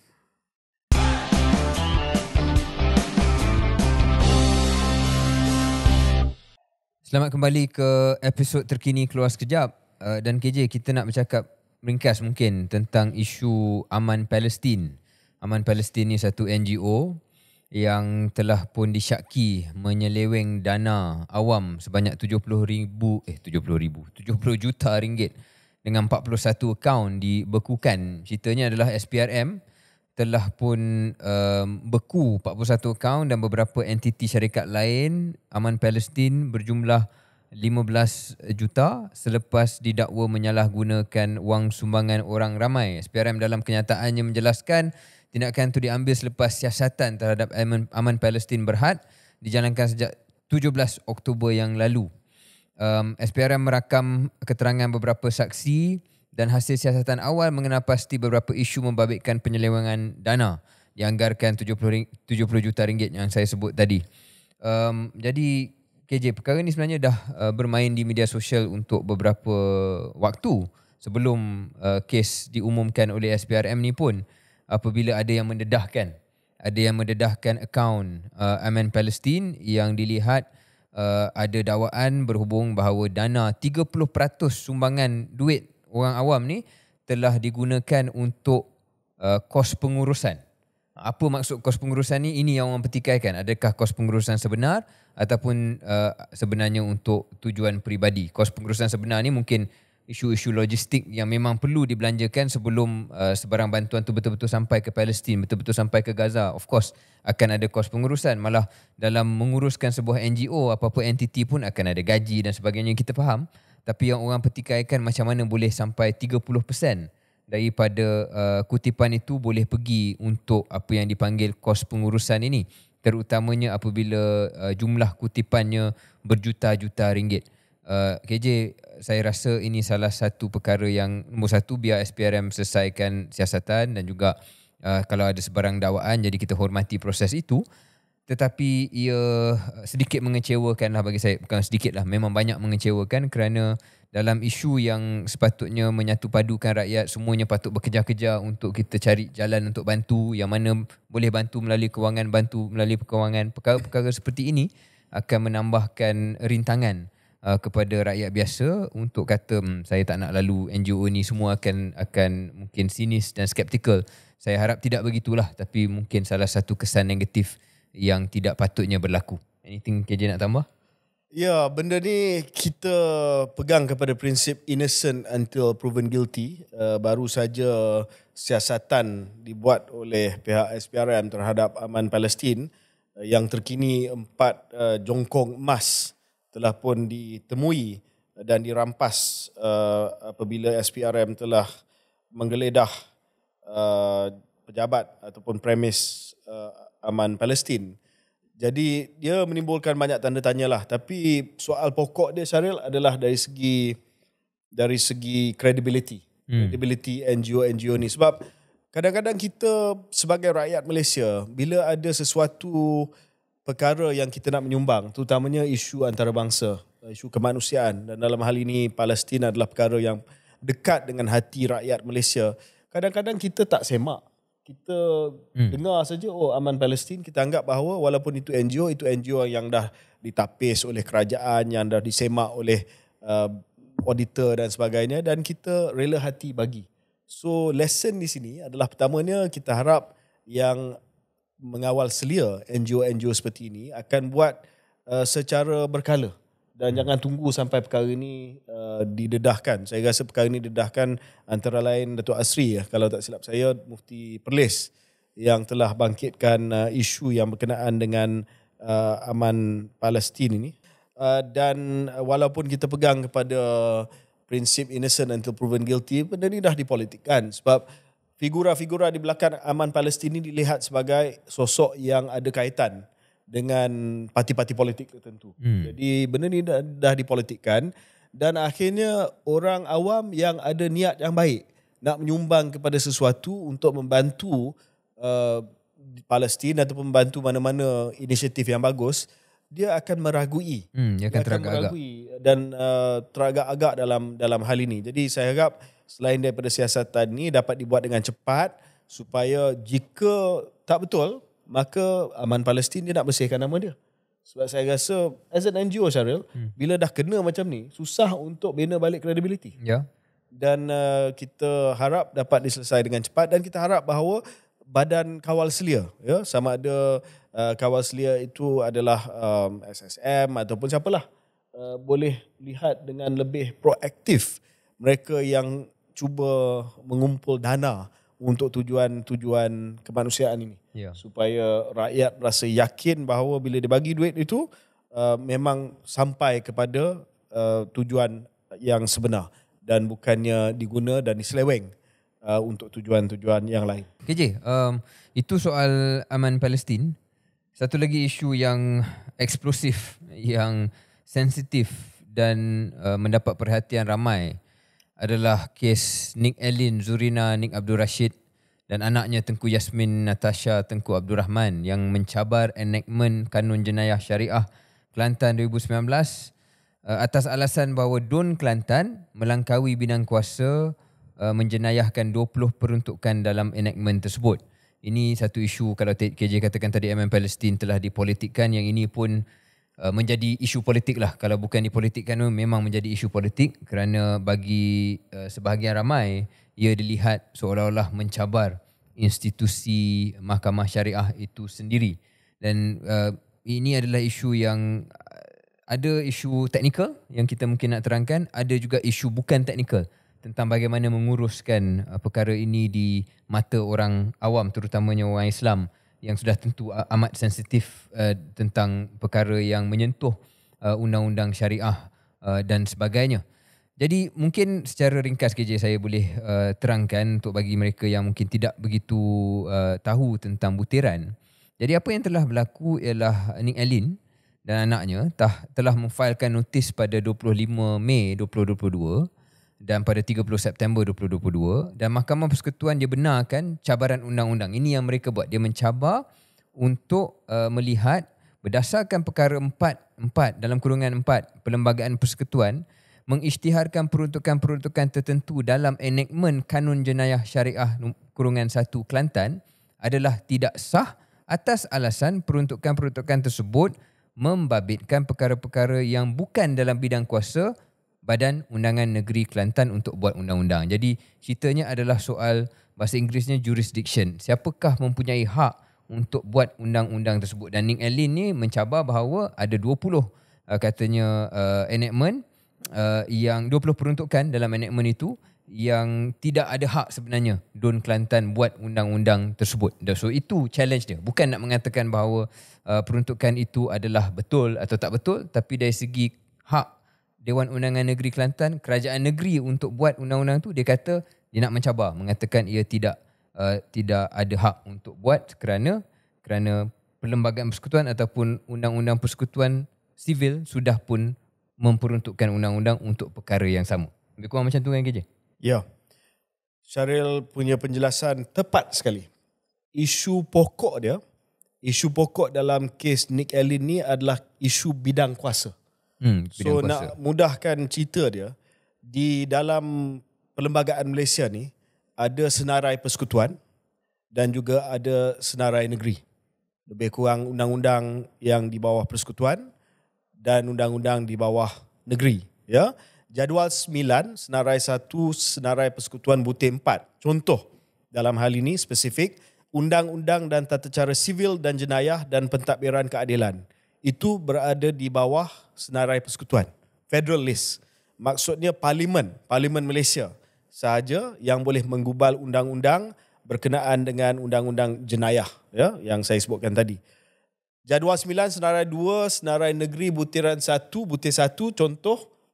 Selamat kembali ke episod terkini Keluar Sekejap. Dan KJ, kita nak bercakap ringkas mungkin tentang isu aman Palestin. Aman Palestin ni satu NGO yang telah pun disyaki menyeleweng dana awam sebanyak 70 juta ringgit dengan 41 akaun dibekukan. Ceritanya adalah SPRM telah pun beku 41 akaun dan beberapa entiti syarikat lain Aman Palestin berjumlah 15 juta selepas didakwa menyalahgunakan wang sumbangan orang ramai. SPRM dalam kenyataannya menjelaskan tindakan itu diambil selepas siasatan terhadap Aman Palestin Berhad dijalankan sejak 17 Oktober yang lalu. SPRM merakam keterangan beberapa saksi dan hasil siasatan awal mengenal pasti beberapa isu membabitkan penyelewengan dana dianggarkan 70 juta ringgit yang saya sebut tadi. Jadi KJ, perkara ni sebenarnya dah bermain di media sosial untuk beberapa waktu sebelum kes diumumkan oleh SPRM ni pun. Apabila ada yang mendedahkan akaun Aman Palestin yang dilihat ada dakwaan berhubung bahawa dana 30% sumbangan duit orang awam ni telah digunakan untuk kos pengurusan. Apa maksud kos pengurusan ni? Ini yang orang petikaikan. Adakah kos pengurusan sebenar ataupun sebenarnya untuk tujuan peribadi? Kos pengurusan sebenar ni mungkin isu-isu logistik yang memang perlu dibelanjakan sebelum sebarang bantuan tu betul-betul sampai ke Palestin, betul-betul sampai ke Gaza. Of course, akan ada kos pengurusan. Malah dalam menguruskan sebuah NGO, apa-apa entiti pun akan ada gaji dan sebagainya, kita faham. Tapi yang orang petikaikan macam mana boleh sampai 30% daripada kutipan itu boleh pergi untuk apa yang dipanggil kos pengurusan ini. Terutamanya apabila jumlah kutipannya berjuta-juta ringgit. KJ, saya rasa ini salah satu perkara yang nombor satu, biar SPRM selesaikan siasatan dan juga kalau ada sebarang dakwaan, jadi kita hormati proses itu. Tetapi ia sedikit mengecewakan lah bagi saya. Bukan sedikit lah, memang banyak mengecewakan kerana dalam isu yang sepatutnya menyatu padukan rakyat, semuanya patut bekerja-kerja untuk kita cari jalan untuk bantu. Yang mana boleh bantu melalui kewangan, bantu melalui kewangan. Perkara-perkara seperti ini akan menambahkan rintangan kepada rakyat biasa untuk kata saya tak nak lalu NGO ni, semua akan mungkin sinis dan skeptikal. Saya harap tidak begitulah, tapi mungkin salah satu kesan negatif yang tidak patutnya berlaku. Anything KJ nak tambah?
Ya, benda ni kita pegang kepada prinsip innocent until proven guilty. Baru saja siasatan dibuat oleh pihak SPRM terhadap Aman Palestin yang terkini 4 jongkong emas telah pun ditemui dan dirampas apabila SPRM telah menggeledah pejabat ataupun premis Aman Palestin. Jadi dia menimbulkan banyak tanda tanya lah. Tapi soal pokok dia, Syaril, adalah dari segi credibility. Credibility NGO ni. Sebab kadang-kadang kita sebagai rakyat Malaysia, bila ada sesuatu perkara yang kita nak menyumbang, terutamanya isu antarabangsa, isu kemanusiaan, dan dalam hal ini Palestin adalah perkara yang dekat dengan hati rakyat Malaysia, kadang-kadang kita tak semak. Kita dengar saja, Aman Palestin, kita anggap bahawa walaupun itu NGO yang dah ditapis oleh kerajaan, yang dah disemak oleh auditor dan sebagainya, dan kita rela hati bagi. So lesson di sini adalah, pertamanya kita harap yang mengawal selia NGO seperti ini akan buat secara berkala dan jangan tunggu sampai perkara ini didedahkan. Saya rasa perkara ini didedahkan antara lain Datuk Asri, kalau tak silap saya, Mufti Perlis, yang telah bangkitkan isu yang berkenaan dengan Aman Palestin ini. Dan walaupun kita pegang kepada prinsip innocent until proven guilty, benda ni dah dipolitikkan. Sebab figura-figura di belakang Aman Palestin ini dilihat sebagai sosok yang ada kaitan dengan parti-parti politik tertentu. Jadi benda ni dah dipolitikkan, dan akhirnya orang awam yang ada niat yang baik nak menyumbang kepada sesuatu untuk membantu Palestin ataupun membantu mana-mana inisiatif yang bagus, dia akan meragui.
Dia akan teragak-agak
dan teragak-agak dalam hal ini. Jadi saya harap selain daripada siasatan ni dapat dibuat dengan cepat, supaya jika tak betul, maka Aman Palestin dia nak bersihkan nama dia. Sebab saya rasa as an NGO, Syaril, bila dah kena macam ni, susah untuk bina balik credibility.
Ya.
Dan kita harap dapat diselesai dengan cepat, dan kita harap bahawa badan kawal selia, ya, sama ada kawal selia itu adalah SSM ataupun siapalah, boleh lihat dengan lebih proaktif mereka yang cuba mengumpul dana untuk tujuan-tujuan kemanusiaan ini, supaya rakyat rasa yakin bahawa bila dia bagi duit itu memang sampai kepada tujuan yang sebenar dan bukannya diguna dan diseleweng untuk tujuan-tujuan yang lain.
KJ, itu soal aman Palestin. Satu lagi isu yang eksplosif, yang sensitif dan mendapat perhatian ramai adalah kes Nick Allen, Zurina Nick Abdul Rashid dan anaknya Tengku Yasmin Natasha Tengku Abdul Rahman yang mencabar enactment Kanun Jenayah Syariah Kelantan 2019 atas alasan bahawa DUN Kelantan melangkaui bidang kuasa menjenayahkan 20 peruntukan dalam enactment tersebut. Ini satu isu, kalau KJ katakan tadi aman Palestin telah dipolitikkan, yang ini pun menjadi isu politik lah. Kalau bukan dipolitikkan, memang menjadi isu politik kerana bagi sebahagian ramai ia dilihat seolah-olah mencabar institusi Mahkamah Syariah itu sendiri. Dan ini adalah isu yang ada isu teknikal yang kita mungkin nak terangkan, ada juga isu bukan teknikal tentang bagaimana menguruskan perkara ini di mata orang awam, terutamanya orang Islam yang sudah tentu amat sensitif tentang perkara yang menyentuh undang-undang syariah dan sebagainya. Jadi mungkin secara ringkas KJ saya boleh terangkan untuk bagi mereka yang mungkin tidak begitu tahu tentang butiran. Jadi apa yang telah berlaku ialah Nick Allen dan anaknya telah memfailkan notis pada 25 Mei 2022 dan pada 30 September 2022, dan Mahkamah Persekutuan dia benarkan cabaran undang-undang. Ini yang mereka buat. Dia mencabar untuk melihat berdasarkan perkara 4 dalam kurungan 4 Perlembagaan Persekutuan mengisytiharkan peruntukan-peruntukan tertentu dalam enactment Kanun Jenayah Syariah kurungan 1 Kelantan adalah tidak sah atas alasan peruntukan-peruntukan tersebut membabitkan perkara-perkara yang bukan dalam bidang kuasa Badan Undangan Negeri Kelantan untuk buat undang-undang. Jadi ceritanya adalah soal, bahasa Inggerisnya jurisdiction. Siapakah mempunyai hak untuk buat undang-undang tersebut? Dan Nick Allen ni mencabar bahawa ada 20 katanya enactment yang 20 peruntukan dalam enactment itu yang tidak ada hak sebenarnya DUN Kelantan buat undang-undang tersebut. So itu challenge dia. Bukan nak mengatakan bahawa peruntukan itu adalah betul atau tak betul, tapi dari segi hak Dewan Undangan Negeri Kelantan, kerajaan negeri untuk buat undang-undang tu, dia kata dia nak mencabar, mengatakan ia tidak ada hak untuk buat kerana Perlembagaan Persekutuan ataupun Undang-Undang Persekutuan Sivil sudah pun memperuntukkan undang-undang untuk perkara yang sama. Lebih kurang macam tu kan KJ?
Ya. Syaril punya penjelasan tepat sekali. Isu pokok dalam kes Nick Allen ni adalah isu bidang kuasa. So nak mudahkan cerita dia, di dalam perlembagaan Malaysia ni ada senarai persekutuan dan juga ada senarai negeri. Lebih kurang undang-undang yang di bawah persekutuan dan undang-undang di bawah negeri, ya. Jadual 9, senarai 1, senarai persekutuan butir 4. Contoh dalam hal ini spesifik, undang-undang dan tata cara sivil dan jenayah dan pentadbiran keadilan itu berada di bawah senarai persekutuan, federal list. Maksudnya Parlimen Malaysia sahaja yang boleh menggubal undang-undang berkenaan dengan undang-undang jenayah, ya, yang saya sebutkan tadi. Jadual 9, senarai 2, senarai negeri butiran 1, butir 1,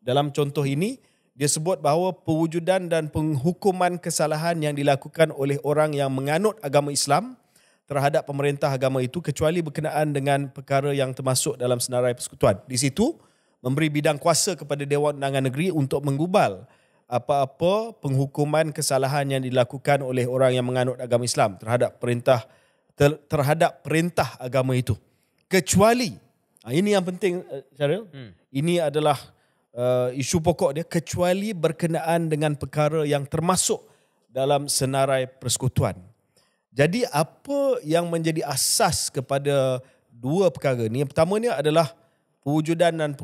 dalam contoh ini dia sebut bahawa pewujudan dan penghukuman kesalahan yang dilakukan oleh orang yang menganut agama Islam terhadap pemerintah agama itu kecuali berkenaan dengan perkara yang termasuk dalam senarai persekutuan. Di situ memberi bidang kuasa kepada Dewan Undangan Negeri untuk menggubal apa-apa penghukuman kesalahan yang dilakukan oleh orang yang menganut agama Islam terhadap perintah agama itu. Kecuali, ini yang penting Syaril, ini adalah isu pokok dia, kecuali berkenaan dengan perkara yang termasuk dalam senarai persekutuan. Jadi apa yang menjadi asas kepada dua perkara ni? Yang pertamanya adalah pewujudan dan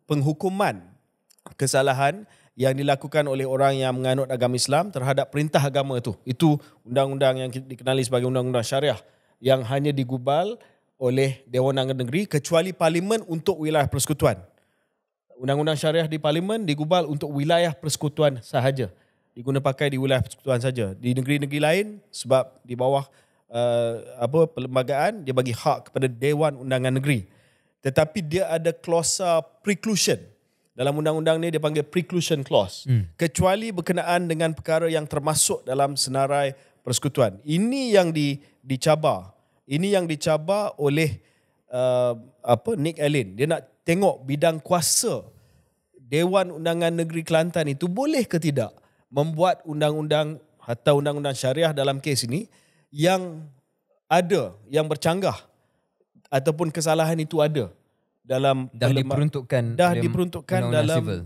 penghukuman kesalahan yang dilakukan oleh orang yang menganut agama Islam terhadap perintah agama itu. Itu undang-undang yang dikenali sebagai undang-undang syariah yang hanya digubal oleh Dewan Undangan Negeri kecuali parlimen untuk wilayah persekutuan. Undang-undang syariah di parlimen digubal untuk wilayah persekutuan sahaja. Diguna pakai di wilayah persekutuan saja. Di negeri-negeri lain sebab di bawah perlembagaan dia bagi hak kepada Dewan Undangan Negeri. Tetapi dia ada klausa preclusion. Dalam undang-undang ni dia panggil preclusion clause. Kecuali berkenaan dengan perkara yang termasuk dalam senarai persekutuan. Ini yang dicabar. Ini yang dicabar oleh Nick Allen. Dia nak tengok bidang kuasa Dewan Undangan Negeri Kelantan itu boleh ke tidak membuat undang-undang atau undang-undang syariah dalam kes ini yang ada, yang bercanggah ataupun kesalahan itu ada dalam
diperuntukkan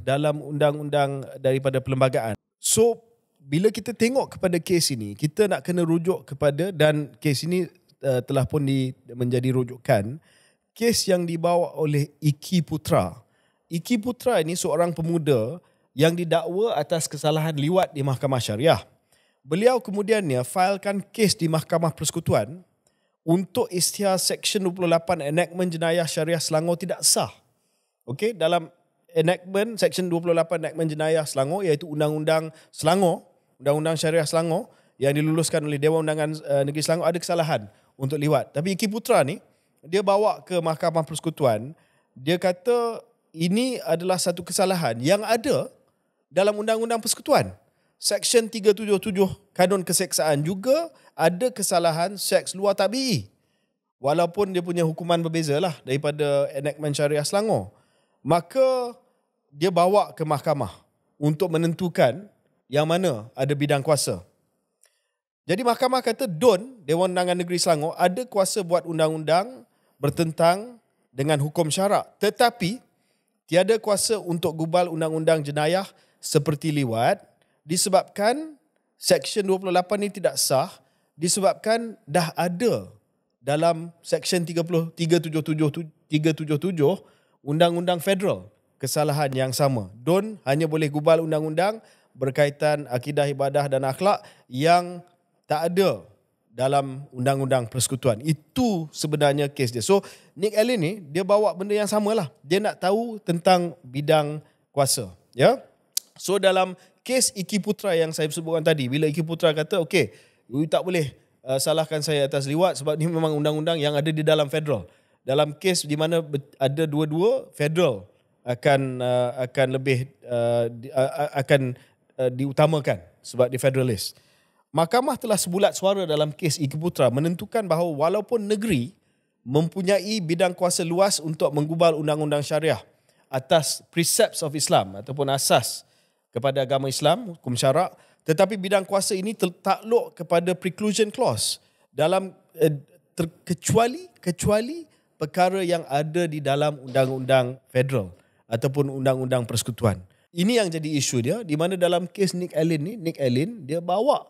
dalam undang-undang daripada perlembagaan. So bila kita tengok kepada kes ini, kita nak kena rujuk kepada, dan kes ini telah pun menjadi rujukan, kes yang dibawa oleh Iki Putra. Iki Putra ini seorang pemuda yang didakwa atas kesalahan liwat di Mahkamah Syariah. Beliau kemudiannya failkan kes di Mahkamah Persekutuan untuk isytihar Seksyen 28 Enactment Jenayah Syariah Selangor tidak sah. Okey, dalam enactment Seksyen 28 Enactment Jenayah Selangor, iaitu Undang-Undang Selangor, Undang-Undang Syariah Selangor yang diluluskan oleh Dewan Undangan Negeri Selangor, ada kesalahan untuk liwat. Tapi Iki Putra ni, dia bawa ke Mahkamah Persekutuan, dia kata ini adalah satu kesalahan yang ada dalam Undang-Undang Persekutuan. Seksyen 377 Kanun Keseksaan juga ada kesalahan seks luar tabii. Walaupun dia punya hukuman berbeza lah daripada enactment syariah Selangor. Maka dia bawa ke mahkamah untuk menentukan yang mana ada bidang kuasa. Jadi mahkamah kata Dewan Undangan Negeri Selangor ada kuasa buat undang-undang bertentang dengan hukum syarak. Tetapi tiada kuasa untuk gubal undang-undang jenayah seperti liwat disebabkan Seksyen 28 ini tidak sah, disebabkan dah ada dalam Seksyen 377 Undang-Undang Federal kesalahan yang sama. DUN hanya boleh gubal undang-undang berkaitan akidah, ibadah dan akhlak yang tak ada dalam Undang-Undang Persekutuan. Itu sebenarnya kes dia. So Nick Allen ni dia bawa benda yang samalah. Dia nak tahu tentang bidang kuasa, ya. So dalam kes Iki Putra yang saya sebutkan tadi, bila Iki Putra kata okey, you tak boleh salahkan saya atas liwat sebab ni memang undang-undang yang ada di dalam federal. Dalam kes di mana ada dua-dua, federal akan lebih diutamakan sebab di federalist. Mahkamah telah sebulat suara dalam kes Iki Putra menentukan bahawa walaupun negeri mempunyai bidang kuasa luas untuk menggubal undang-undang syariah atas precepts of Islam ataupun asas kepada agama Islam, hukum syarak, tetapi bidang kuasa ini tertakluk kepada preclusion clause dalam kecuali perkara yang ada di dalam undang-undang federal ataupun undang-undang persekutuan. Ini yang jadi isu dia, di mana dalam kes Nick Allen dia bawa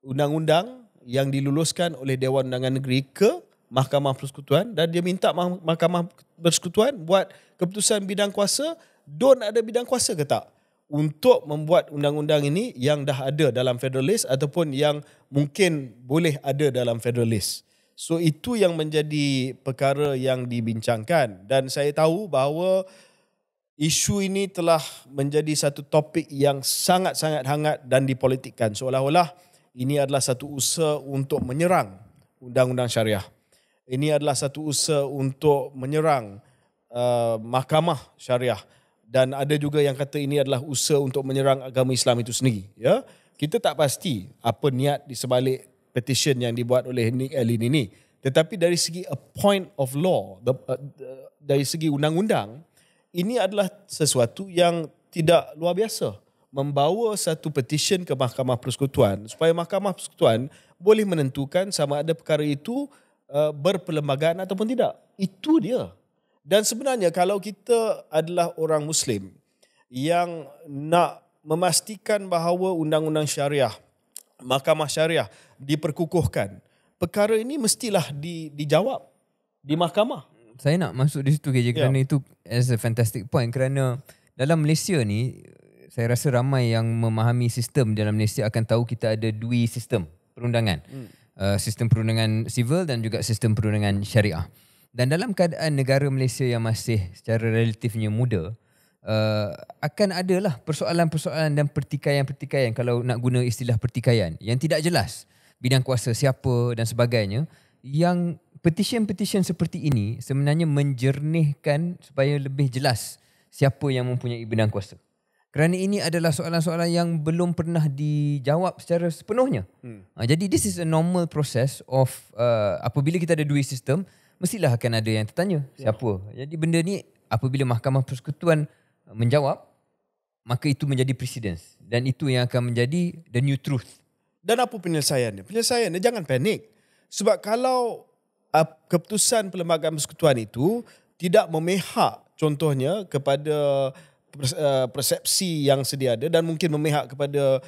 undang-undang yang diluluskan oleh Dewan Undangan Negeri ke Mahkamah Persekutuan dan dia minta Mahkamah Persekutuan buat keputusan bidang kuasa, ada bidang kuasa ke tak untuk membuat undang-undang ini yang dah ada dalam federalist ataupun yang mungkin boleh ada dalam federalist. So itu yang menjadi perkara yang dibincangkan, dan saya tahu bahawa isu ini telah menjadi satu topik yang sangat-sangat hangat dan dipolitikkan, seolah-olah ini adalah satu usaha untuk menyerang undang-undang syariah. Ini adalah satu usaha untuk menyerang mahkamah syariah. Dan ada juga yang kata ini adalah usaha untuk menyerang agama Islam itu sendiri. Ya, kita tak pasti apa niat di sebalik petition yang dibuat oleh Nick Allen ini. Tetapi dari segi a point of law, dari segi undang-undang, ini adalah sesuatu yang tidak luar biasa. Membawa satu petition ke Mahkamah Persekutuan supaya Mahkamah Persekutuan boleh menentukan sama ada perkara itu berperlembagaan ataupun tidak. Itu dia. Dan sebenarnya kalau kita adalah orang Muslim yang nak memastikan bahawa undang-undang syariah, mahkamah syariah diperkukuhkan, perkara ini mestilah dijawab di mahkamah.
Saya nak masuk di situ KJ kerana itu as a fantastic point, kerana dalam Malaysia ni saya rasa ramai yang memahami sistem dalam Malaysia akan tahu kita ada dua sistem perundangan. Sistem perundangan civil dan juga sistem perundangan syariah. Dan dalam keadaan negara Malaysia yang masih secara relatifnya muda, akan adalah persoalan-persoalan dan pertikaian-pertikaian, kalau nak guna istilah pertikaian, yang tidak jelas bidang kuasa siapa dan sebagainya, yang petition-petition seperti ini sebenarnya menjernihkan supaya lebih jelas siapa yang mempunyai bidang kuasa. Kerana ini adalah soalan-soalan yang belum pernah dijawab secara sepenuhnya. Jadi this is a normal process of apabila kita ada dua sistem, mestilah akan ada yang tertanya siapa. Jadi benda ni apabila Mahkamah Persekutuan menjawab, maka itu menjadi precedence dan itu yang akan menjadi the new truth.
Dan apa penyelesaiannya? Penyelesaiannya jangan panik. Sebab kalau keputusan Perlembagaan Persekutuan itu tidak memihak contohnya kepada persepsi yang sedia ada dan mungkin memihak kepada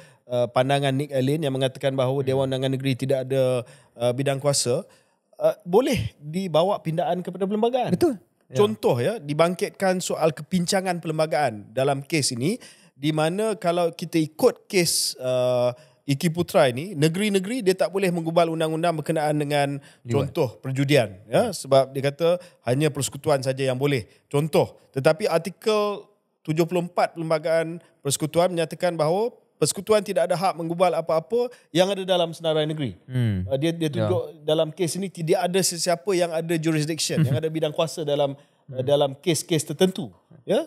pandangan Nick Allen yang mengatakan bahawa Dewan Undangan Negeri tidak ada bidang kuasa, boleh dibawa pindaan kepada perlembagaan.
Betul.
Contoh dibangkitkan soal kepincangan perlembagaan dalam kes ini, di mana kalau kita ikut kes Iki Putra ini, negeri-negeri dia tak boleh menggubal undang-undang berkenaan dengan contoh perjudian, sebab dia kata hanya persekutuan saja yang boleh. Contoh, tetapi artikel 74 Perlembagaan Persekutuan menyatakan bahawa persekutuan tidak ada hak menggubal apa-apa yang ada dalam senarai negeri. Dia tunjuk dalam kes ini tidak ada sesiapa yang ada jurisdiction, yang ada bidang kuasa dalam kes-kes tertentu.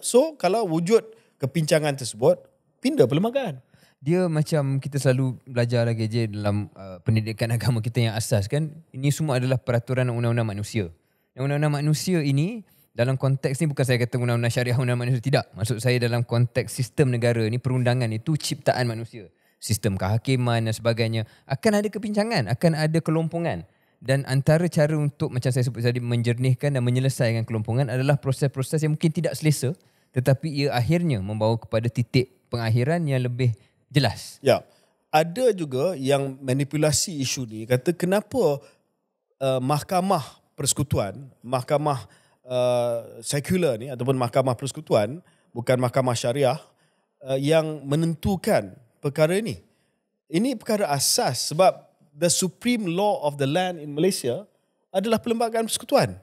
So kalau wujud kepincangan tersebut, pindah perlembagaan.
Dia macam kita selalu belajar lagi je dalam pendidikan agama kita yang asas kan. Ini semua adalah peraturan undang-undang manusia. Undang-undang manusia ini dalam konteks ni bukan saya kata undang-undang syariah, undang-undang manusia, tidak. Maksud saya dalam konteks sistem negara ni, perundangan itu ciptaan manusia. Sistem kehakiman dan sebagainya. Akan ada kepincangan, akan ada kelompongan. Dan antara cara untuk, macam saya sebut tadi, menjernihkan dan menyelesaikan kelompongan adalah proses-proses yang mungkin tidak selesa, tetapi ia akhirnya membawa kepada titik pengakhiran yang lebih jelas.
Ya, ada juga yang manipulasi isu ni, kata kenapa Mahkamah Persekutuan, Mahkamah sekular ni ataupun Mahkamah Persekutuan, bukan Mahkamah Syariah, yang menentukan perkara ini. Ini perkara asas sebab the supreme law of the land in Malaysia adalah Perlembagaan Persekutuan.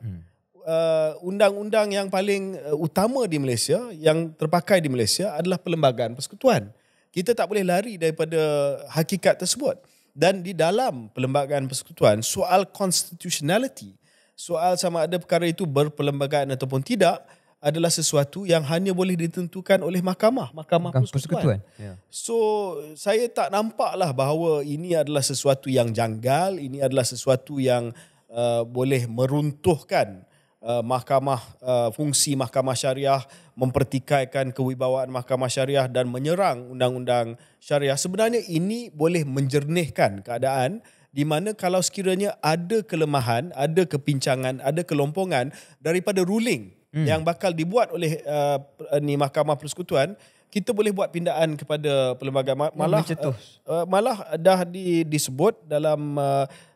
Undang-undang yang paling utama di Malaysia, yang terpakai di Malaysia adalah Perlembagaan Persekutuan. Kita tak boleh lari daripada hakikat tersebut. Dan di dalam Perlembagaan Persekutuan, soal constitutionality, soal sama ada perkara itu berperlembagaan ataupun tidak, adalah sesuatu yang hanya boleh ditentukan oleh Mahkamah Persekutuan. So saya tak nampaklah bahawa ini adalah sesuatu yang janggal, ini adalah sesuatu yang boleh meruntuhkan fungsi Mahkamah Syariah, mempertikaikan kewibawaan Mahkamah Syariah dan menyerang undang-undang syariah. Sebenarnya ini boleh menjernihkan keadaan di mana kalau sekiranya ada kelemahan, ada kepincangan, ada kelompongan daripada ruling yang bakal dibuat oleh Mahkamah Persekutuan, kita boleh buat pindaan kepada perlembagaan. Malah dah disebut dalam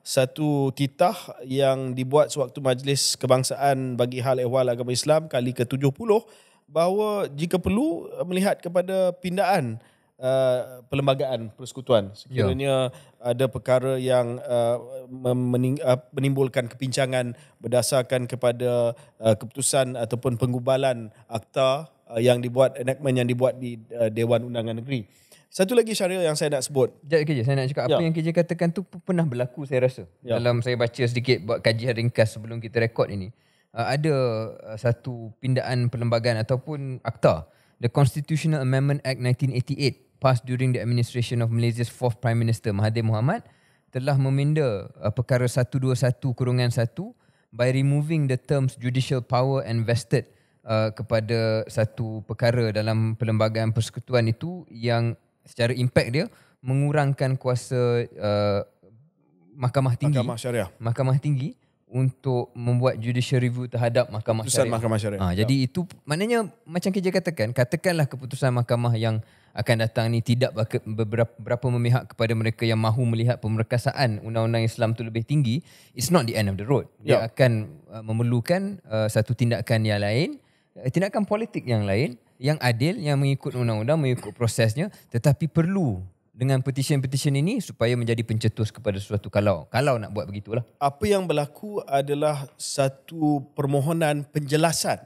satu titah yang dibuat sewaktu Majlis Kebangsaan bagi Hal Ehwal Agama Islam kali ke-70, bahawa jika perlu melihat kepada pindaan Perlembagaan Persekutuan sekiranya ada perkara yang menimbulkan kepincangan berdasarkan kepada keputusan ataupun penggubalan akta yang dibuat, enactment yang dibuat di Dewan Undangan Negeri. Satu lagi syariah yang saya nak sebut.
Sekejap, saya nak cakap apa yang KJ katakan tu pernah berlaku, saya rasa. Dalam saya baca sedikit buat kajian ringkas sebelum kita rekod ini. Ada satu pindaan perlembagaan ataupun akta, the Constitutional Amendment Act 1988, passed during the administration of Malaysia's fourth Prime Minister Mahathir Mohamad, telah meminda perkara 121/1 by removing the terms judicial power and vested kepada satu perkara dalam Perlembagaan Persekutuan itu yang secara impact dia mengurangkan kuasa Mahkamah Tinggi, Mahkamah Tinggi untuk membuat judicial review terhadap Mahkamah Syariah.
Mahkamah Syariah.
Jadi itu maknanya macam KJ katakanlah keputusan mahkamah yang akan datang ni tidak berapa memihak kepada mereka yang mahu melihat pemerkasaan undang-undang Islam tu lebih tinggi, it's not the end of the road. Dia akan memerlukan satu tindakan yang lain, tindakan politik yang lain yang adil, yang mengikut undang-undang, mengikut prosesnya, tetapi perlu dengan petition-petition ini supaya menjadi pencetus kepada sesuatu kalau nak buat begitulah.
Apa yang berlaku adalah satu permohonan penjelasan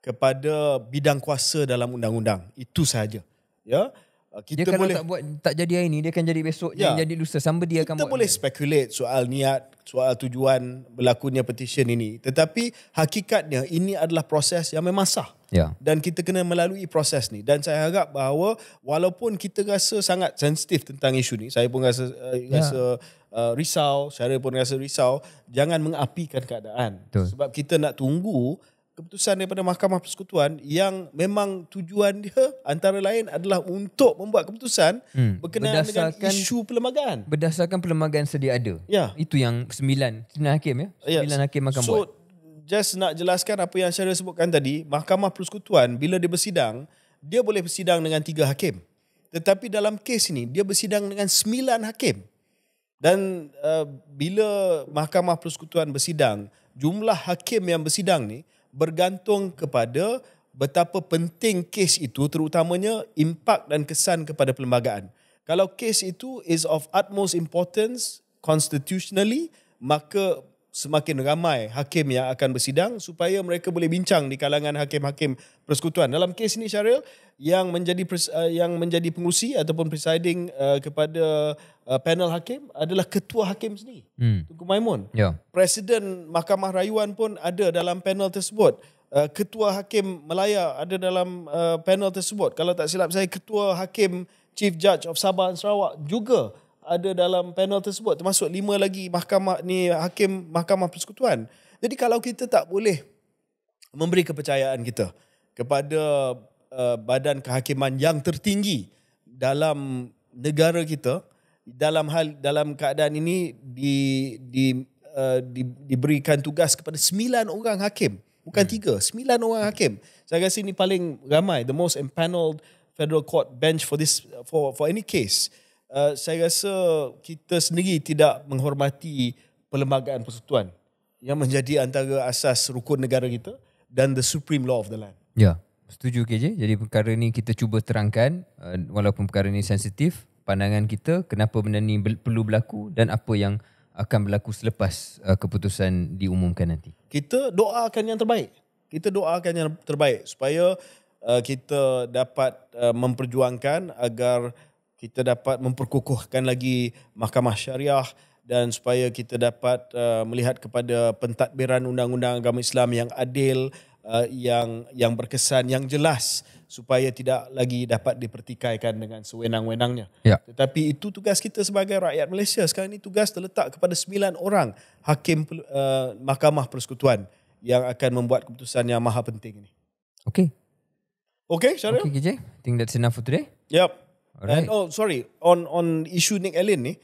kepada bidang kuasa dalam undang-undang. Itu sahaja. Ya.
Dia kalau tak jadi hari ni, dia akan jadi besok, dia jadi lusa, sambil dia akan buat.
Kita boleh speculate soal niat, soal tujuan berlakunya petition ini. Tetapi hakikatnya ini adalah proses yang memang sah.
Ya.
Dan kita kena melalui proses ni. Dan saya harap bahawa walaupun kita rasa sangat sensitif tentang isu ni, saya pun rasa risau, Syaril pun rasa risau, jangan mengapikan keadaan.
Betul.
Sebab kita nak tunggu keputusan daripada Mahkamah Persekutuan yang memang tujuan dia antara lain adalah untuk membuat keputusan berkenaan dengan isu perlembagaan.
Berdasarkan perlembagaan sedia ada.
Ya.
Itu yang 9 hakim ya. 9 hakim akan buat.
Just nak jelaskan apa yang Syaril sebutkan tadi, Mahkamah Persekutuan bila dia bersidang, dia boleh bersidang dengan 3 hakim. Tetapi dalam kes ini, dia bersidang dengan 9 hakim. Dan bila Mahkamah Persekutuan bersidang, jumlah hakim yang bersidang ni bergantung kepada betapa penting kes itu, terutamanya impak dan kesan kepada perlembagaan. Kalau kes itu is of utmost importance constitutionally, maka semakin ramai hakim yang akan bersidang supaya mereka boleh bincang di kalangan hakim-hakim persekutuan. Dalam kes ini Syaril, yang menjadi pengurusi ataupun presiding kepada panel hakim adalah ketua hakim sendiri, Tunku Maimun.
Ya.
Presiden Mahkamah Rayuan pun ada dalam panel tersebut. Ketua Hakim Melaya ada dalam panel tersebut. Kalau tak silap saya, Ketua Hakim Chief Judge of Sabah dan Sarawak juga ada dalam panel tersebut, termasuk 5 lagi hakim Mahkamah Persekutuan. Jadi kalau kita tak boleh memberi kepercayaan kita kepada badan kehakiman yang tertinggi dalam negara kita, dalam keadaan ini diberikan tugas kepada 9 orang hakim, bukan 3, 9 orang hakim. Saya rasa ini paling ramai, the most empaneled federal court bench for any case. Saya rasa kita sendiri tidak menghormati perlembagaan persekutuan yang menjadi antara asas rukun negara kita dan the supreme law of the land.
Ya, setuju KJ. Jadi perkara ni kita cuba terangkan, walaupun perkara ni sensitif, pandangan kita kenapa benda ni perlu berlaku dan apa yang akan berlaku selepas keputusan diumumkan nanti.
Kita doakan yang terbaik. Kita doakan yang terbaik supaya kita dapat memperjuangkan agar kita dapat memperkukuhkan lagi Mahkamah Syariah dan supaya kita dapat melihat kepada pentadbiran undang-undang agama Islam yang adil, yang berkesan, yang jelas, supaya tidak lagi dapat dipertikaikan dengan sewenang-wenangnya.
Ya.
Tetapi itu tugas kita sebagai rakyat Malaysia. Sekarang ini tugas terletak kepada 9 orang hakim Mahkamah Persekutuan yang akan membuat keputusan yang maha penting ini.
Okay.
Okay, Syaril?
Okay KJ, I think that's enough for today.
Yep.
Alright.
And on isu Nick Allen ni,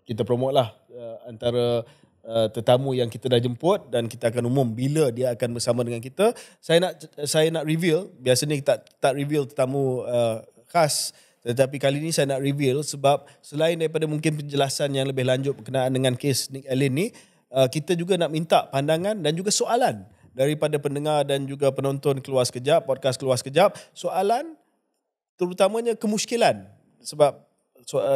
kita promote lah antara tetamu yang kita dah jemput dan kita akan umum bila dia akan bersama dengan kita. Saya nak reveal, biasanya kita tak reveal tetamu khas, tetapi kali ni saya nak reveal sebab selain daripada mungkin penjelasan yang lebih lanjut berkenaan dengan kes Nick Allen ni, kita juga nak minta pandangan dan juga soalan daripada pendengar dan juga penonton Keluar Sekejap, podcast Keluar Sekejap. Soalan terutamanya kemusykilan, sebab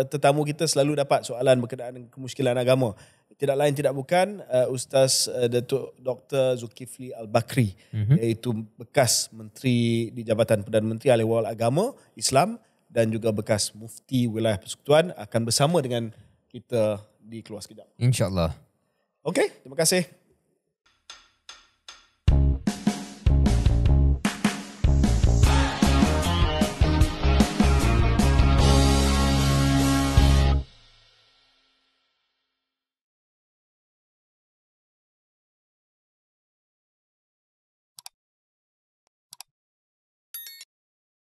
tetamu kita selalu dapat soalan berkenaan dengan kemusykilan agama. Tidak lain tidak bukan Ustaz Datuk Dr. Zulkifli Al-Bakri, iaitu bekas Menteri di Jabatan Perdana Menteri Ahli-Waris Agama Islam dan juga bekas Mufti Wilayah Persekutuan, akan bersama dengan kita di Keluar Sekejap.
InsyaAllah.
Okey, terima kasih.